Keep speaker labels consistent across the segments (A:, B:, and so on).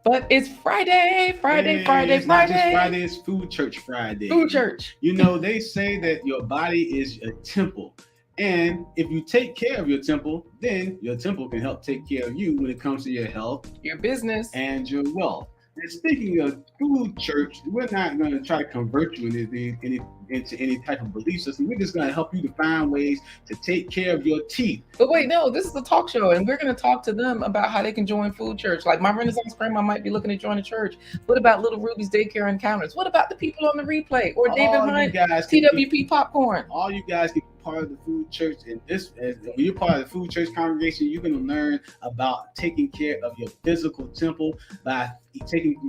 A: But it's Friday, Friday,
B: And
A: Friday,
B: it's not just
A: Friday.
B: Friday, it's Food Church Friday.
A: Food church.
B: You know, they say that your body is a temple. And if you take care of your temple, then your temple can help take care of you when it comes to your health
A: Your business.
B: and your wealth. And speaking of food church, we're not going to try to convert you into any type of belief system. We're just going to help you to find ways to take care of your teeth.
A: But wait, no, this is a talk show, and we're going to talk to them about how they can join Food Church. Like my Renaissance grandma might be looking to join a church. What about Little Ruby's Daycare Encounters? What about the people on the replay? Or David
B: All you
A: Hunt,
B: guys can be,
A: TWP Popcorn?
B: all you guys can be part of the food church. And when you're part of the food church congregation, you're going to learn about taking care of your physical temple by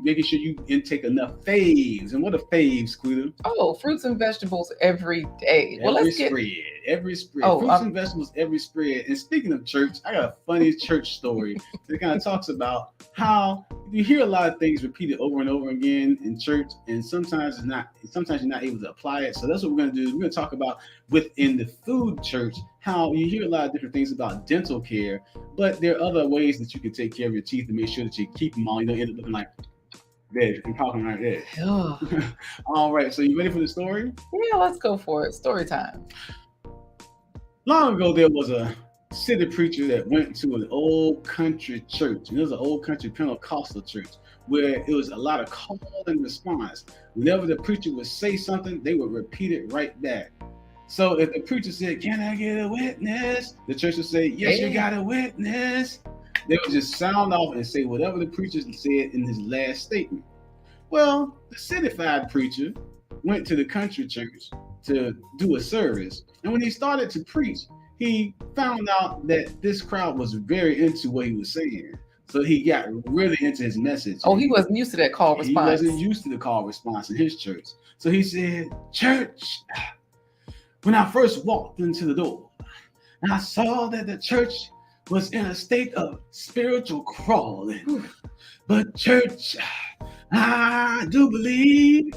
B: making sure you intake enough faves. And what are faves, Quita?
A: Oh, fruits and vegetables every day. Well,
B: Every
A: let's get.
B: spread, every spread,
A: Oh,
B: fruits and vegetables, every spread. And speaking of church, I got a funny church story that kind of talks about how you hear a lot of things repeated over and over again in church, and sometimes it's not. Sometimes you're not able to apply it. So that's what we're going to do. We're going to talk about within the food church how you hear a lot of different things about dental care, but there are other ways that you can take care of your teeth to make sure that you keep them all. You don't end up looking like this and talking like this.
A: Oh,
B: All right, so you ready for the story?
A: yeah, let's go for it. Story time.
B: Long ago, there was a city preacher that went to an old country church, and it was an old country Pentecostal church where it was a lot of call and response. Whenever the preacher would say something, they would repeat it right back. So if the preacher said, "Can I get a witness?" the church would say, "Yes, you got a witness." They would just sound off and say whatever the preacher said in his last statement. Well, the citified preacher went to the country church to do a service. And when he started to preach, he found out that this crowd was very into what he was saying. So he got really into his message.
A: Oh, he wasn't used to that call
B: He
A: response.
B: wasn't used to the call response in his church. So he said, "Church, when I first walked into the door, and I saw that the church was in a state of spiritual crawling. But church, I do believe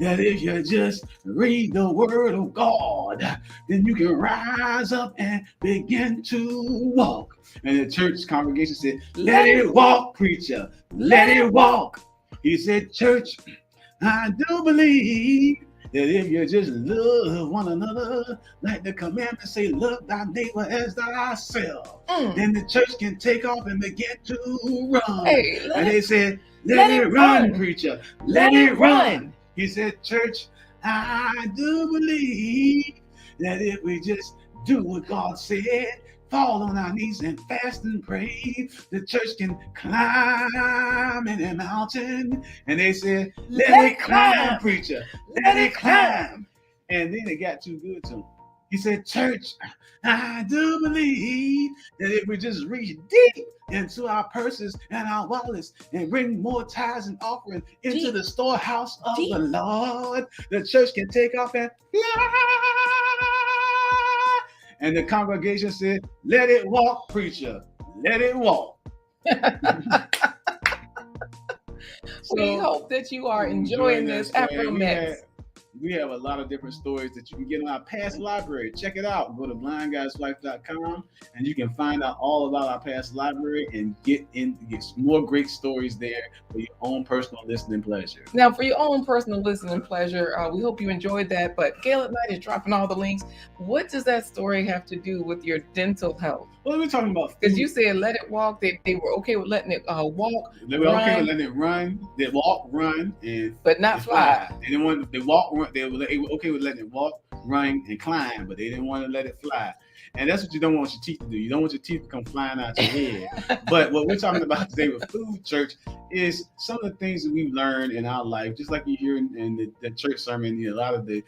B: that if you just read the word of God, then you can rise up and begin to walk." And the church congregation said, "Let it walk, preacher. Let it walk." He said, "Church, I do believe that if you just love one another, like the commandments say, love thy neighbor as thyself, then the church can take off and begin to run."
A: Hey,
B: And they said, let it run, preacher. Let it run. He said, "Church, I do believe that if we just do what God said, fall on our knees and fast and pray, the church can climb any mountain." And they said, let it climb, preacher. Let it climb. And then it got too good to him. He said, "Church, I do believe that if we just reach deep into our purses and our wallets and bring more tithes and offerings into the storehouse of the Lord, the church can take off and fly." And the congregation said, "Let it walk, preacher. Let it walk."
A: We hope that you are enjoying this Afro Mix.
B: We have a lot of different stories that you can get in our past library. Check it out. Go to blindguyslife.com and you can find out all about our past library and get more great stories there for your own personal listening pleasure.
A: Now, for your own personal listening pleasure, we hope you enjoyed that. But Gail at Night is dropping all the links. What does that story have to do with your dental health?
B: Well, we're talking about
A: because you said let it walk. They were okay with letting it walk.
B: They were okay with letting it run. They walk, run,
A: but not fly.
B: They didn't want they walk, run. They were okay with letting it walk, run, and climb, but they didn't want to let it fly. And that's what you don't want your teeth to do. You don't want your teeth to come flying out your head. But what we're talking about today with Food Church is some of the things that we've learned in our life, just like you hear in the church sermon, a lot of the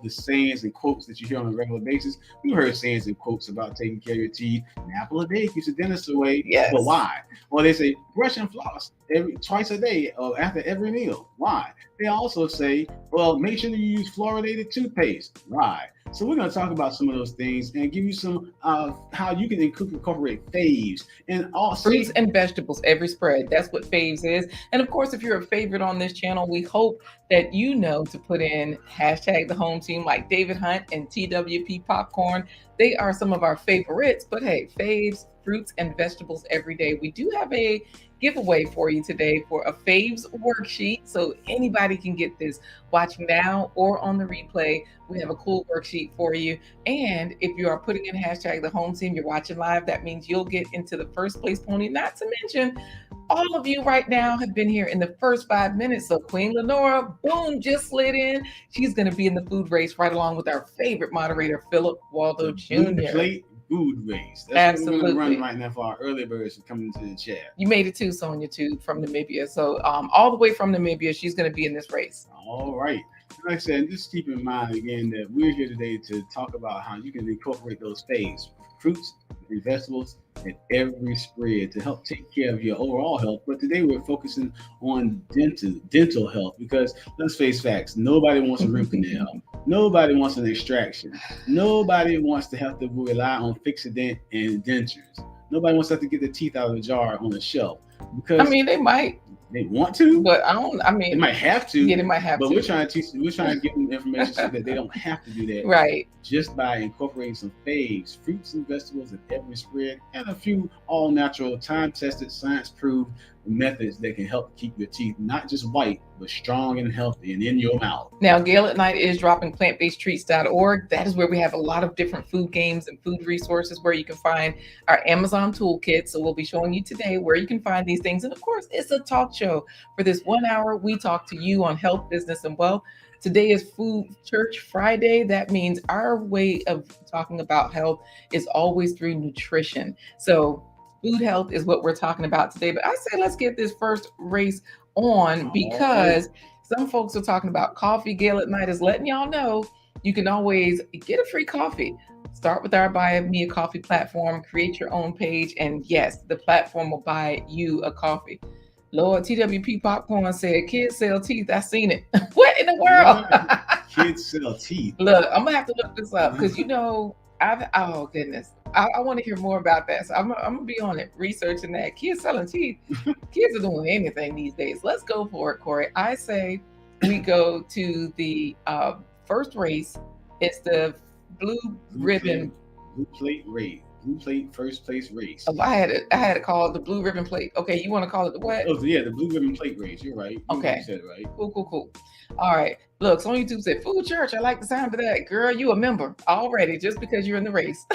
B: sayings and quotes that you hear on a regular basis. We've heard sayings and quotes about taking care of your teeth. An apple a day keeps the dentist away.
A: Yes.
B: But why? Well, they say brush and floss twice a day or after every meal. Why? They also say, well, make sure that you use fluoridated toothpaste. Why? So we're going to talk about some of those things and give you some how you can incorporate FAVES and all
A: fruits and vegetables every spread. That's what FAVES is. And of course, if you're a favorite on this channel, we hope that you know to put in hashtag the home team like David Hunt and TWP Popcorn. They are some of our favorites, but hey, FAVES, fruits and vegetables every day. We do have a giveaway for you today for a FAVES worksheet. So anybody can get this watching now or on the replay. We have a cool worksheet for you. And if you are putting in hashtag the home team, you're watching live, that means you'll get into the first place pony. Not to mention, all of you right now have been here in the first 5 minutes. So Queen Lenora, boom, just slid in. She's going to be in the food race right along with our favorite moderator, Philip Waldo Jr.
B: Plate food race. That's
A: Absolutely.
B: what we're going to run right now for our early birds coming to the chat.
A: You made it too, Sonia, too, from Namibia. So all the way from Namibia, she's going to be in this race.
B: All right. Like I said, just keep in mind again that we're here today to talk about how you can incorporate those FAVES, fruits and vegetables, in every spread to help take care of your overall health. But today we're focusing on dental health, because let's face facts, nobody wants a root canal. Nobody wants an extraction. Nobody wants to have to rely on Fix-A-Dent and dentures. Nobody wants to have to get the teeth out of the jar on the shelf. Because
A: I mean, they might.
B: They want to,
A: but I don't. I mean,
B: they might have to.
A: Yeah, they might have
B: but
A: to.
B: We're trying to give them information so that they don't have to do that.
A: Right.
B: Just by incorporating some FAVES, fruits and vegetables in every spread, and a few all natural, time-tested, science-proved methods that can help keep your teeth not just white, but strong and healthy and in your mouth.
A: Now, Gail at Night is dropping plantbasedtreats.org. That is where we have a lot of different food games and food resources where you can find our Amazon toolkit. So we'll be showing you today where you can find these things. And of course, it's a talk show. For this 1 hour, we talk to you on health, business, and wealth. Today is Food Church Friday. That means our way of talking about health is always through nutrition. So food health is what we're talking about today. But I say let's get this first race on, because some folks are talking about coffee. Gail at Night is letting y'all know you can always get a free coffee. Start with our Buy Me a Coffee platform, create your own page, and yes, the platform will buy you a coffee. Lord, TWP Popcorn said, kids sell teeth. I seen it. What in the world?
B: Kids sell teeth.
A: Look, I'm going to have to look this up because, oh, goodness. I want to hear more about that. So I'm going to be on it, researching that. Kids selling teeth. Kids are doing anything these days. Let's go for it, Corey. I say we go to the first race. It's the blue ribbon.
B: Blue plate race. Blue plate first place race.
A: Oh, I had it called the blue ribbon plate. Okay, you want to call it the what?
B: Oh yeah, the blue ribbon plate race. You're right.
A: Okay.
B: You said it right.
A: Cool. All right. Look, so on YouTube said Food Church. I like the sound of that. Girl, you a member already just because you're in the race.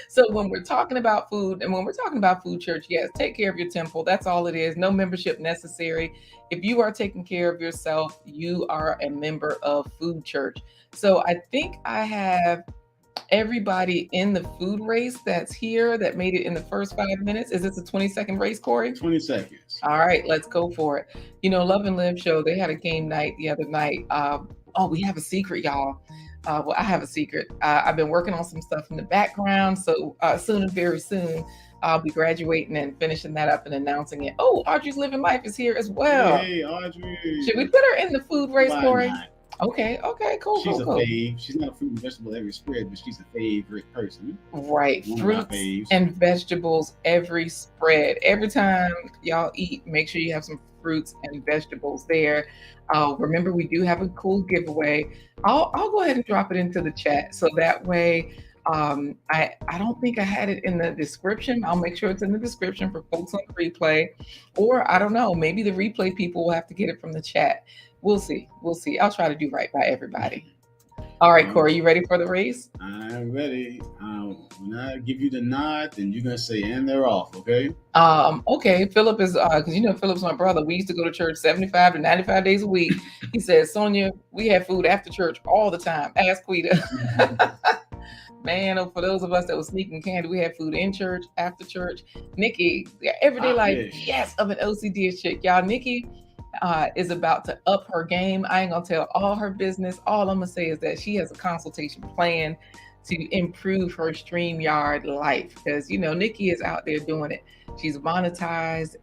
A: So when we're talking about food and when we're talking about Food Church, yes, take care of your temple. That's all it is. No membership necessary. If you are taking care of yourself, you are a member of Food Church. So I think I have everybody in the food race that's here that made it in the first 5 minutes. Is this a 20-second race, Corey?
B: 20 seconds.
A: All right, let's go for it. Love and Live show, they had a game night the other night. We have a secret, y'all. Well, I have a secret. I've been working on some stuff in the background. So very soon, I'll be graduating and finishing that up and announcing it. Oh, Audrey's Living Life is here as well.
B: Hey, Audrey.
A: Should we put her in the food race,
B: Why
A: Corey?
B: not?
A: Okay, cool.
B: She's a fave. She's not a fruit and vegetable every spread, but she's a favorite person.
A: Right. Fruits and vegetables every spread. Every time y'all eat, make sure you have some fruits and vegetables there. Remember, we do have a cool giveaway. I'll go ahead and drop it into the chat. So that way, I don't think I had it in the description. I'll make sure it's in the description for folks on the replay. Or I don't know, maybe the replay people will have to get it from the chat. We'll see. I'll try to do right by everybody. All right, Corey, you ready for the race?
B: I'm ready. When I give you the nod, then you're going to say, and they're off, okay?
A: Okay, Philip is, because Philip's my brother. We used to go to church 75 to 95 days a week. He says, Sonia, we have food after church all the time. Ask LaQuita. Man, for those of us that was sneaking candy, we had food in church, after church. Nikki, everyday life, yes, of an OCD chick. Y'all, Nikki is about to up her game. I ain't gonna tell all her business. All I'm gonna say is that she has a consultation plan to improve her StreamYard life, because Nikki is out there doing it. She's monetized.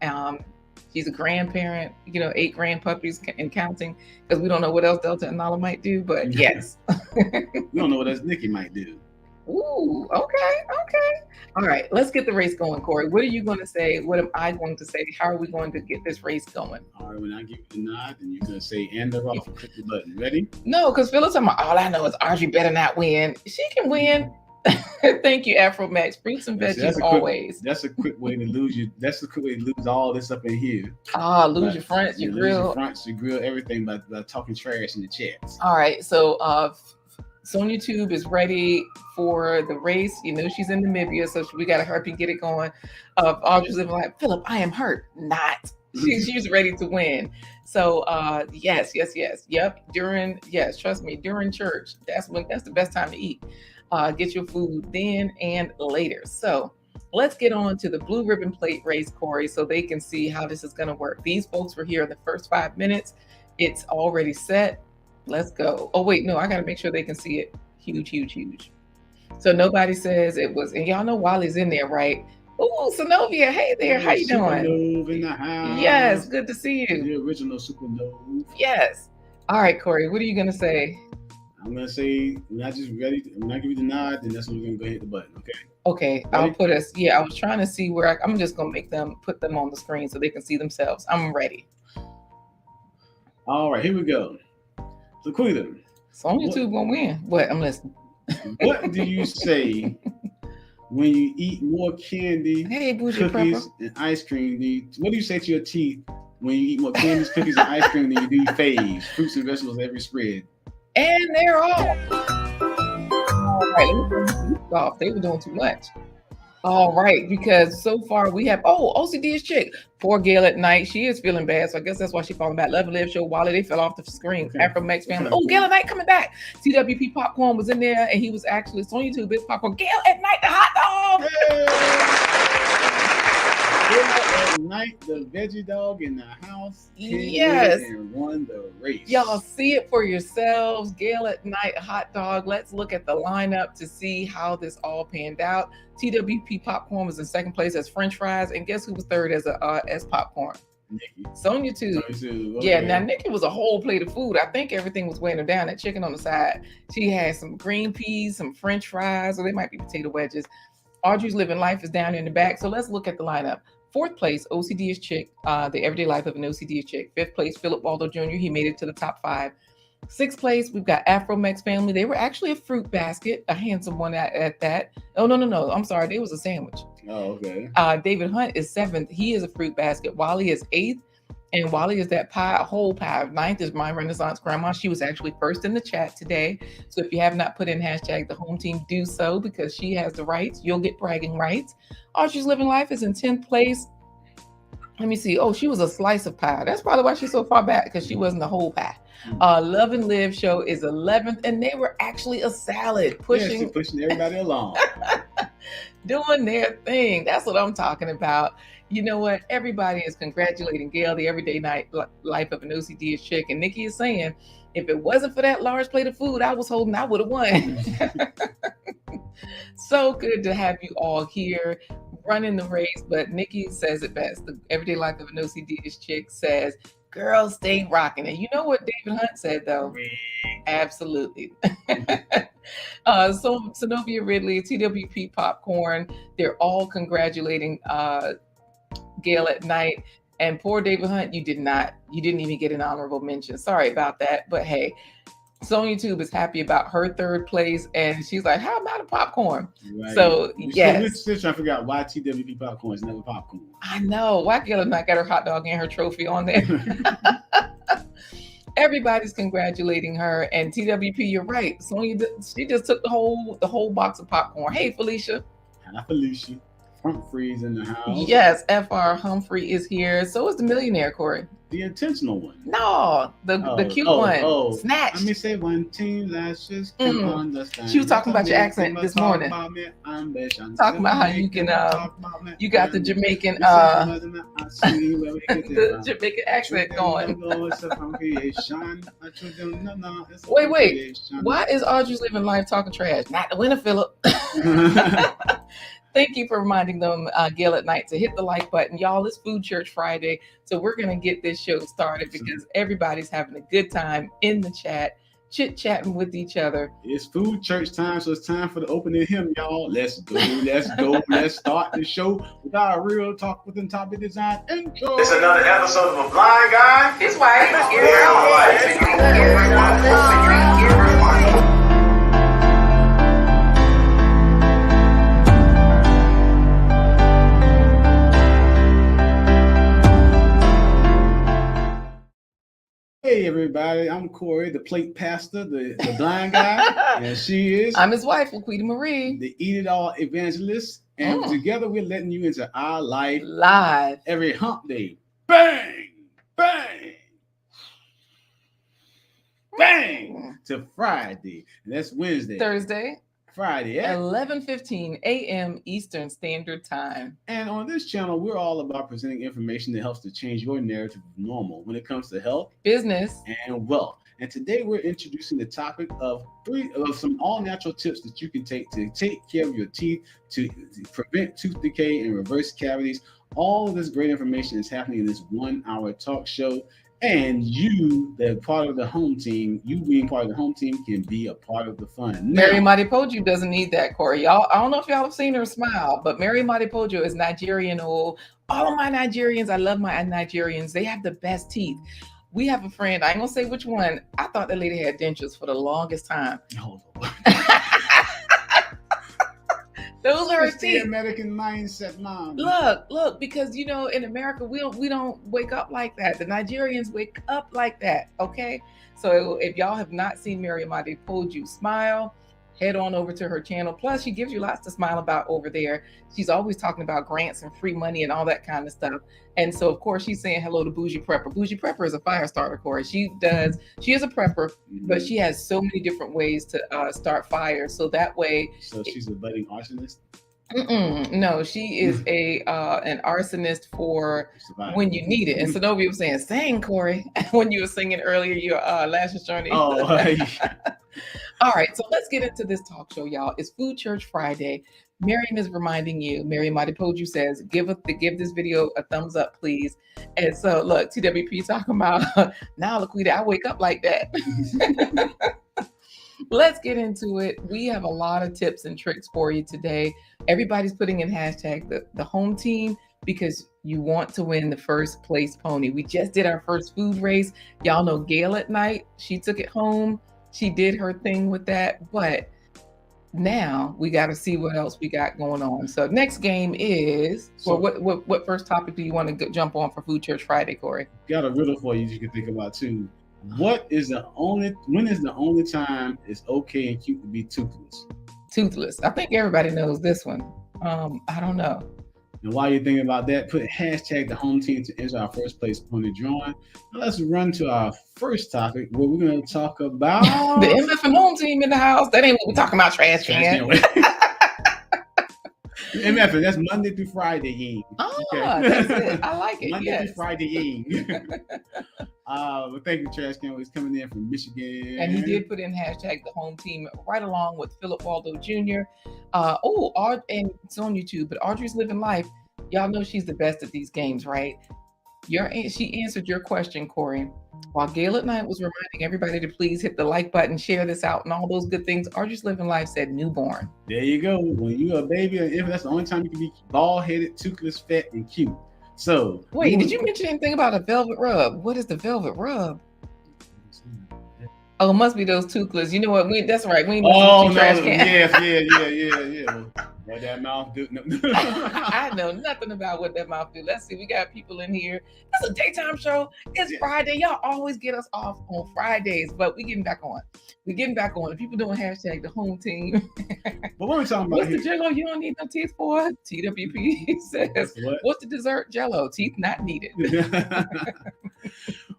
A: She's a grandparent, 8 grandpuppies and counting, because we don't know what else Delta and Nala might do, but yes.
B: We don't know what else Nikki might do.
A: Ooh, okay. All right, let's get the race going, Corey. What are you going to say? What am I going to say? How are we going to get this race going?
B: All right, when I give you the nod, then you're going to say, and they're off, and click the button. Ready?
A: No, because Philip's talking about, all I know is Audrey better not win. She can win. Thank you, Afro Max. Fruits and veggies always.
B: That's a quick way to lose you. That's a quick way to lose all this up in here.
A: Lose your fronts, your grill.
B: Lose your fronts, your grill, everything by talking trash in the chats.
A: All right, so Sonia Tube is ready for the race. You know she's in Namibia, so we got to hurry and get it going. Audrey's living like, Philip, I am hurt. Not. She's ready to win. So yes. Yep. Trust me, during church, that's the best time to eat. Get your food then and later. So let's get on to the blue ribbon plate race, Corey, so they can see how this is going to work. These folks were here in the first 5 minutes. It's already set. Let's go. Oh, wait, no, I got to make sure they can see it. Huge. So nobody says it was, and y'all know Wally's in there, right? Oh, Synovia, hey there, how you doing?
B: Supernova in the house.
A: Yes, good to see you.
B: The original Supernova.
A: Yes. All right, Corey, what are you going to say?
B: I'm going to say, when I give you the nod, then that's when we're going to go hit the button, okay?
A: Okay, I'll put us, I was trying to see where I'm just going to put them on the screen so they can see themselves. I'm ready.
B: All right, here we go. LaQuita.
A: Sonia Tube going to win. What? I'm listening.
B: What do you say when you eat more candy, cookies, and ice cream? What do you say to your teeth when you eat more candies, cookies, and ice cream than you do FAVES, fruits and vegetables every spread?
A: And they're all right. They were doing too much. All right, because so far we have OCD is chick. Poor Gail at night. She is feeling bad, so I guess that's why she's falling back. Love and Live Show, Wally, they fell off the screen.
B: Okay.
A: Afro Max family. Oh, Gail at night coming back. TWP Popcorn was in there, and he was actually Sonia Tube is Popcorn. Gail at night, the hot dog.
B: Gail at night, the veggie dog in the house.
A: Yes,
B: and won the race.
A: Y'all see it for yourselves. Gail at night, hot dog. Let's look at the lineup to see how this all panned out. TWP Popcorn was in second place as French fries, and guess who was third as popcorn?
B: Nikki.
A: Sonia Tube.
B: Okay.
A: Yeah, now Nikki was a whole plate of food. I think everything was weighing her down. That chicken on the side. She had some green peas, some French fries, or they might be potato wedges. Audrey's Living Life is down in the back. So let's look at the lineup. Fourth place, OCD is Chick, the Everyday Life of an OCD is Chick. Fifth place, Philip Waldo Jr. He made it to the top 5. Sixth place, we've got Afro Max Family. They were actually a fruit basket, a handsome one at that. Oh, no. I'm sorry. They was a sandwich.
B: Oh, okay.
A: David Hunt is 7th. He is a fruit basket. Wally is 8th. And Wally is that whole pie. 9th is My Renaissance Grandma. She was actually first in the chat today. So if you have not put in hashtag the home team, do so because she has the rights. You'll get bragging rights. Audrey's Living Life is in 10th place. Let me see. Oh, she was a slice of pie. That's probably why she's so far back because she wasn't the whole pie. Love and Live Show is 11th, and they were actually a salad pushing
B: everybody along,
A: doing their thing. That's what I'm talking about. You know what? Everybody is congratulating Gail, the Everyday Life of an OCD is Chick, and Nikki is saying, if it wasn't for that large plate of food I was holding, I would have won. So good to have you all here running the race, but Nikki says it best. The Everyday Life of an OCD is Chick says, girls stay rocking. And you know what David Hunt said, though? Absolutely. So Synovia Ridley, TWP Popcorn, they're all congratulating Gail at night. And poor David Hunt, you didn't even get an honorable mention. Sorry about that. But hey, Sonia Tube is happy about her 3rd place. And she's like, how about a popcorn? Right. So, yes.
B: We're still trying to figure out why TWP Popcorn is never popcorn.
A: I know. Why Gail at night got her hot dog and her trophy on there? Everybody's congratulating her. And TWP, you're right. Sonia, she just took the whole box of popcorn. Hey, Felicia.
B: Hi, Felicia. Humphrey's in the house.
A: Yes, FR Humphrey is here. So is the millionaire, Corey.
B: The intentional one.
A: No, the cute one. Snatch.
B: Let me say one team lashes can understand.
A: She was talking about your accent this morning. Talking about how you can you got the Jamaican the Jamaican accent going. Wait. Why is Audrey's Living Life talking trash? Not the winner, Philip. Thank you for reminding them, Gail at night, to hit the like button. Y'all, it's Food Church Friday, so we're going to get this show started because everybody's having a good time in the chat, chit-chatting with each other.
B: It's Food Church time, so it's time for the opening hymn, y'all. Let's go. Let's start the show with our real talk within topic design intro.
C: It's another episode of A Blind Guy.
A: It's white.
B: Hey everybody, I'm Corey, the plate pastor, the blind guy, and she is
A: I'm his wife, LaQuita Marie.
B: the Eat It All evangelist, and together we're letting you into our life
A: live
B: every hump day. Bang, bang, bang to Friday, and that's Wednesday,
A: Thursday,
B: Friday at
A: 11:15 a.m. Eastern Standard Time.
B: And on this channel, we're all about presenting information that helps to change your narrative of normal when it comes to health,
A: business,
B: and wealth. And today we're introducing the topic of some all-natural tips that you can take to take care of your teeth, to prevent tooth decay and reverse cavities. All of this great information is happening in this 1-hour talk show. And you, the part of the home team, you being part of the home team, can be a part of the fun.
A: Mary Madipoju doesn't need that, Corey. Y'all, I don't know if y'all have seen her smile, but Mary Madipoju is Nigerian. All of my Nigerians, I love my Nigerians. They have the best teeth. We have a friend, I ain't gonna say which one. I thought that lady had dentures for the longest time.
B: No.
A: Those are her
B: the
A: teeth.
B: American mindset, Mom.
A: Look, because in America we don't wake up like that. The Nigerians wake up like that. Okay, so if y'all have not seen Mary Madipoju smile, head on over to her channel. Plus, she gives you lots to smile about over there. She's always talking about grants and free money and all that kind of stuff. And so, of course, she's saying hello to Bougie Prepper. Bougie Prepper is a fire starter, Corey. She is a prepper, but she has so many different ways to start fires. So that way.
B: So she's a budding arsonist?
A: No, she is an arsonist for when you need it. And so nobody was saying, sing, Corey, when you were singing earlier, your lashes journey.
B: Oh,
A: All right, so let's get into this talk show, y'all. It's Food Church Friday. Miriam is reminding you, Mary Madipoju says, give this video a thumbs up, please. And so look, TWP talking about, now LaQuita, I wake up like that. Let's get into it. We have a lot of tips and tricks for you today. Everybody's putting in hashtag the home team because you want to win the first place pony. We just did our first food race. Y'all know Gail at night. She took it home. She did her thing with that, but now we got to see what else we got going on. So next game is, what first topic do you want to jump on for Food Church Friday, Corey?
B: Got a riddle for you can think about too. When is the only time it's okay and cute to be toothless?
A: Toothless. I think everybody knows this one. I don't know.
B: And while you're thinking about that, put hashtag the home team to enter our first place pony drawing. Now let's run to our first topic where we're going to talk about
A: the MF and home team in the house. That ain't what we're talking about, trash can.
B: MF, that's Monday through Friday.
A: Oh, okay. That's it. I like it.
B: Monday through Friday. But thank you, Trash Can. He's coming in from Michigan.
A: And he did put in hashtag the home team right along with Philip Waldo Jr. And it's on YouTube, but Audrey's Living Life. Y'all know she's the best at these games, right? She answered your question, Corey. While Gail at Night was reminding everybody to please hit the like button, share this out, and all those good things, Audrey's Living Life said newborn.
B: There you go. When you're a baby, if that's the only time you can be bald-headed, toothless, fat, and cute. So
A: wait, did you mention anything about a velvet rub? What is the velvet rub? Oh, it must be those toothless. You know what? That's right. We ain't trash can.
B: Yeah. What that mouth do? No.
A: I know nothing about what that mouth do. Let's see. We got people in here. It's a daytime show. It's Friday. Y'all always get us off on Fridays, but we getting back on. We're getting back on. The people doing hashtag the home team.
B: But what are we talking about?
A: What's the Jello you don't need no teeth for? TWP says. What's the dessert? Jello. Teeth not needed.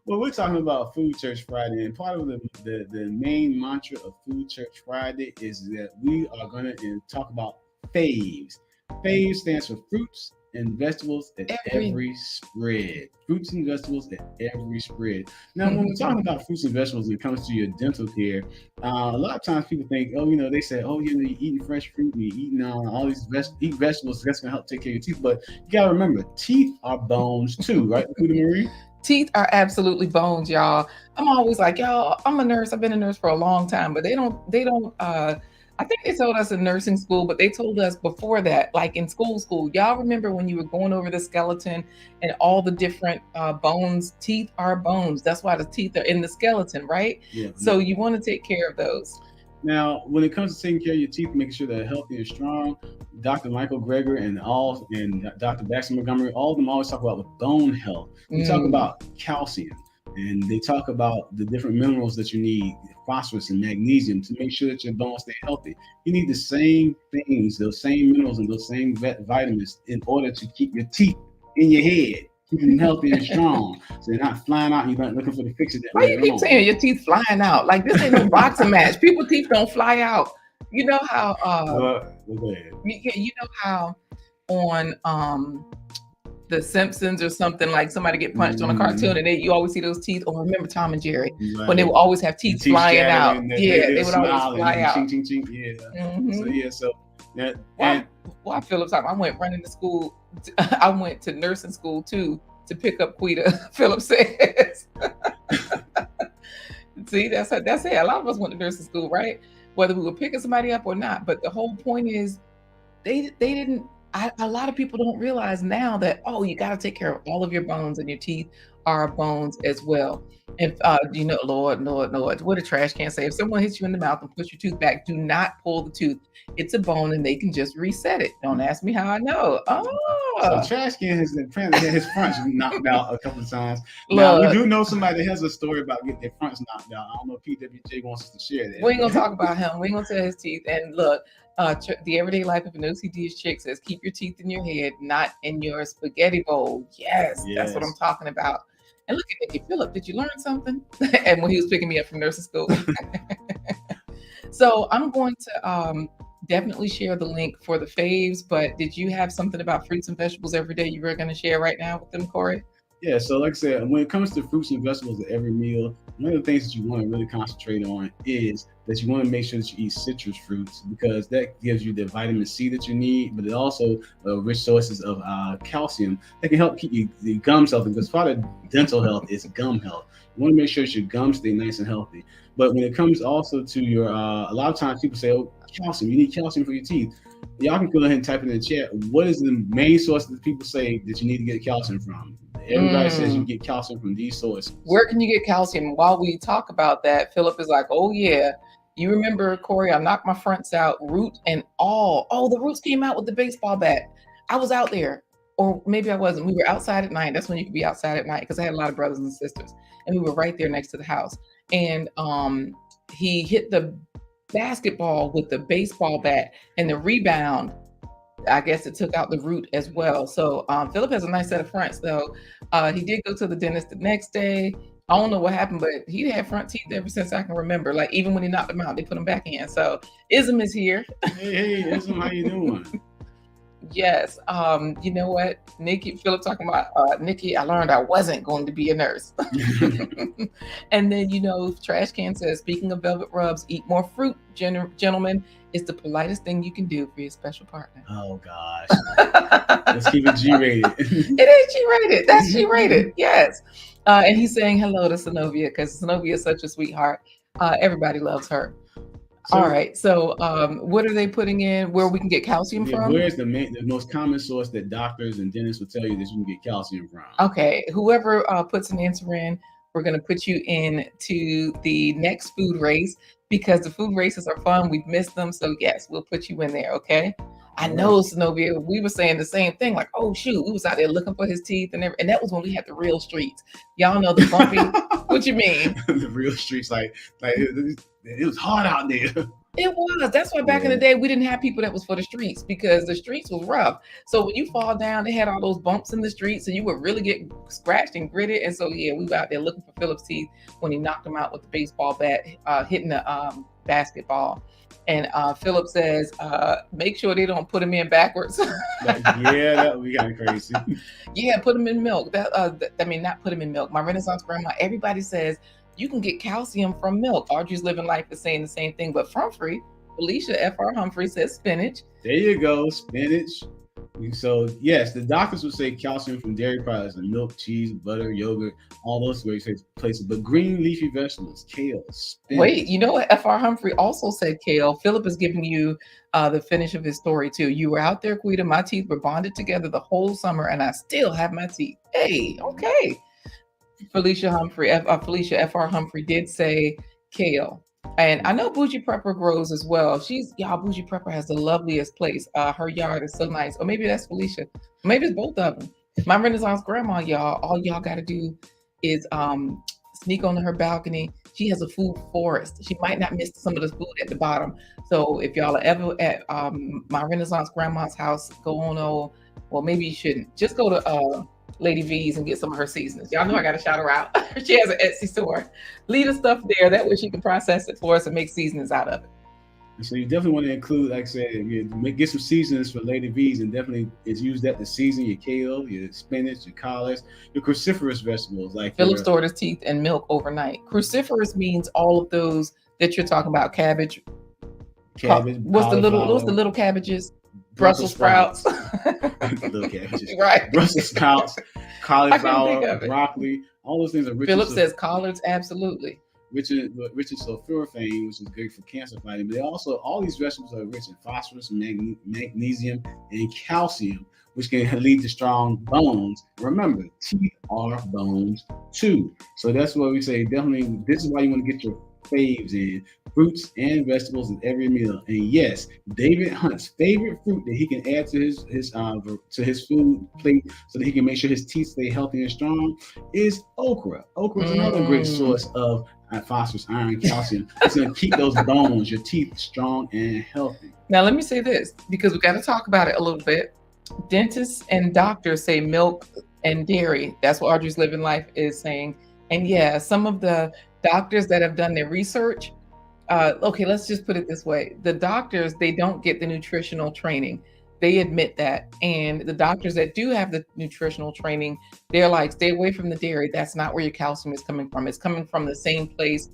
B: Well, we're talking about Food Church Friday, and part of the main mantra of Food Church Friday is that we are going to talk about FAVES. FAVES stands for fruits and vegetables at every spread. Fruits and vegetables at every spread. Now, when we're talking about fruits and vegetables when it comes to your dental care, a lot of times people think, they say, you're eating fresh fruit and you're eating all these vegetables, that's going to help take care of your teeth. But you got to remember, teeth are bones too, right, Marie?
A: Teeth are absolutely bones, y'all. I'm always like, y'all, I'm a nurse. I've been a nurse for a long time, but they don't, I think they told us in nursing school, but they told us before that, like in school, y'all remember when you were going over the skeleton and all the different bones. Teeth are bones. That's why the teeth are in the skeleton, right?
B: Yeah.
A: So you want to take care of those.
B: Now, when it comes to taking care of your teeth, making sure they're healthy and strong, Dr. Michael Greger and Dr. Baxter Montgomery, all of them always talk about bone health. We talk about calcium. and they talk about the different minerals that you need, phosphorus and magnesium, to make sure that your bones stay healthy. You need the same things, those same minerals and those same vitamins in order to keep your teeth in your head, keep them healthy and strong, so they're not flying out and you're not looking for the fixes that
A: Why you
B: later
A: keep
B: on.
A: saying your teeth flying out? Like this ain't no boxing match. People's teeth don't fly out. You know how
B: Go ahead.
A: you know how on The Simpsons or something, like somebody get punched on a cartoon and you always see those teeth. Or remember Tom and Jerry when they would always have teeth flying out. They would always fly out.
B: Ching, ching, ching. Yeah. So
A: Why Phillips? I went running to school. I went to nursing school too to pick up Quita. Philip says. See, that's it. A lot of us went to nursing school, right? Whether we were picking somebody up or not. But the whole point is, they didn't. A lot of people don't realize now that, you got to take care of all of your bones, and your teeth are bones as well. If Lord, what a trash can say. If someone hits you in the mouth and puts your tooth back, do not pull the tooth. It's a bone and they can just reset it. Don't ask me how I know.
B: So trash can has his fronts knocked out a couple of times. Now, we do know somebody that has a story about getting their fronts knocked out. I don't know if PWJ wants us to share that.
A: We ain't gonna talk about him. We ain't gonna tell his teeth. And look, the Everyday Life of an OCD chick says, keep your teeth in your head, not in your spaghetti bowl. Yes, that's what I'm talking about. And look at Nikki. Philip, did you learn something? And when he was picking me up from nursing school. So I'm going to definitely share the link for the faves, but did you have something about fruits and vegetables every day you were going to share right now with them, Corey?
B: Yeah, so like I said, when it comes to fruits and vegetables at every meal, one of the things that you want to really concentrate on is that you want to make sure that you eat citrus fruits, because that gives you the vitamin C that you need, but it also rich sources of calcium that can help keep your gums healthy, because part of dental health is gum health. You want to make sure that your gums stay nice and healthy. But when it comes also to your, a lot of times people say, calcium, you need calcium for your teeth. Y'all can go ahead and type it in the chat. What is the main source that people say that you need to get calcium from? Everybody says you get calcium from these sources.
A: Where can you get calcium? While we talk about that, Philip is like, oh yeah. You remember, Corey, I knocked my fronts out, root and all. Oh, the roots came out with the baseball bat. I was out there. Or maybe I wasn't. We were outside at night. That's when you could be outside at night, because I had a lot of brothers and sisters. And we were right there next to the house. And he hit the basketball with the baseball bat, and the rebound, I guess it took out the root as well. So Philip has a nice set of fronts though. He did go to the dentist the next day. I don't know what happened, but he had front teeth ever since I can remember. Like even when he knocked them out, they put them back in. So Ism is here.
B: Hey, Ism, how you doing?
A: Yes. You know what? Philip talking about Nikki, I learned I wasn't going to be a nurse. And then, Trash Can says, speaking of velvet rubs, eat more fruit, gentlemen. It's the politest thing you can do for your special partner.
B: Oh, gosh. Let's keep it G-rated.
A: It is G-rated. That's G-rated. Yes. And he's saying hello to Synovia, because Synovia is such a sweetheart. Everybody loves her. So, all right. So what are they putting in where we can get calcium from?
B: Where's the most common source that doctors and dentists will tell you that you can get calcium from?
A: Okay. Whoever puts an answer in, we're going to put you into the next food race, because the food races are fun. We've missed them. So yes, we'll put you in there. Okay. I know, Synovia, we were saying the same thing. Like, oh shoot, we was out there looking for his teeth and everything. And that was when we had the real streets. Y'all know the bumpy. What you mean?
B: The real streets, like it was hard out there.
A: It was. That's why back in the day, we didn't have people that was for the streets, because the streets was rough. So when you fall down, they had all those bumps in the streets, and you would really get scratched and gritted. And so, yeah, we were out there looking for Philip's teeth when he knocked him out with the baseball bat, hitting the basketball. And Philip says, make sure they don't put him in backwards.
B: That would be kind of crazy.
A: Yeah, put him in milk. Not put him in milk. My Renaissance grandma, everybody says, you can get calcium from milk. Audrey's Living Life is saying the same thing, but Felicia F.R. Humphrey says spinach.
B: There you go, spinach. So yes, the doctors would say calcium from dairy products like milk, cheese, butter, yogurt, all those great places. But green leafy vegetables, kale, spinach.
A: Wait, you know what? F.R. Humphrey also said kale. Philip is giving you the finish of his story too. You were out there, Quita. My teeth were bonded together the whole summer, and I still have my teeth. Hey, okay. Felicia F.R. Humphrey did say kale. And I know Bougie Prepper grows as well. Bougie Prepper has the loveliest place. Her yard is so nice. Or maybe that's Felicia. Maybe it's both of them. My Renaissance grandma, y'all, all y'all got to do is sneak onto her balcony. She has a food forest. She might not miss some of the food at the bottom. So if y'all are ever at my Renaissance grandma's house, go on. Well, maybe you shouldn't. Just go to Lady V's and get some of her seasonings. Y'all know I got to shout her out. She has an Etsy store. Leave the stuff there. That way she can process it for us and make seasonings out of it.
B: And so you definitely want to include, like I said, get some seasonings for Lady V's, and definitely use that to season your kale, your spinach, your collards, your cruciferous vegetables. Like
A: Philip stored his teeth and milk overnight. Cruciferous means all of those that you're talking about. Cabbage. What's the little cabbages? Brussels sprouts.
B: Little cabbages.
A: Right.
B: Brussels sprouts, cauliflower, broccoli. All those things are rich.
A: Philip says collards, absolutely.
B: Rich in sulforaphane, which is great for cancer fighting. But all these vegetables are rich in phosphorus, magnesium, and calcium, which can lead to strong bones. Remember, teeth are bones too. So that's why we say definitely. This is why you want to get your faves in, fruits and vegetables in every meal. And yes, David Hunt's favorite fruit that he can add to his food plate so that he can make sure his teeth stay healthy and strong is okra. Okra is another great source of phosphorus, iron, calcium. It's going to keep those bones, your teeth, strong and healthy.
A: Now let me say this, because we got to talk about it a little bit. Dentists and doctors say milk and dairy. That's what Audrey's Living Life is saying. And yeah, some of the doctors that have done their research, okay, let's just put it this way. The doctors, they don't get the nutritional training. They admit that. And the doctors that do have the nutritional training, they're like, stay away from the dairy. That's not where your calcium is coming from. It's coming from the same place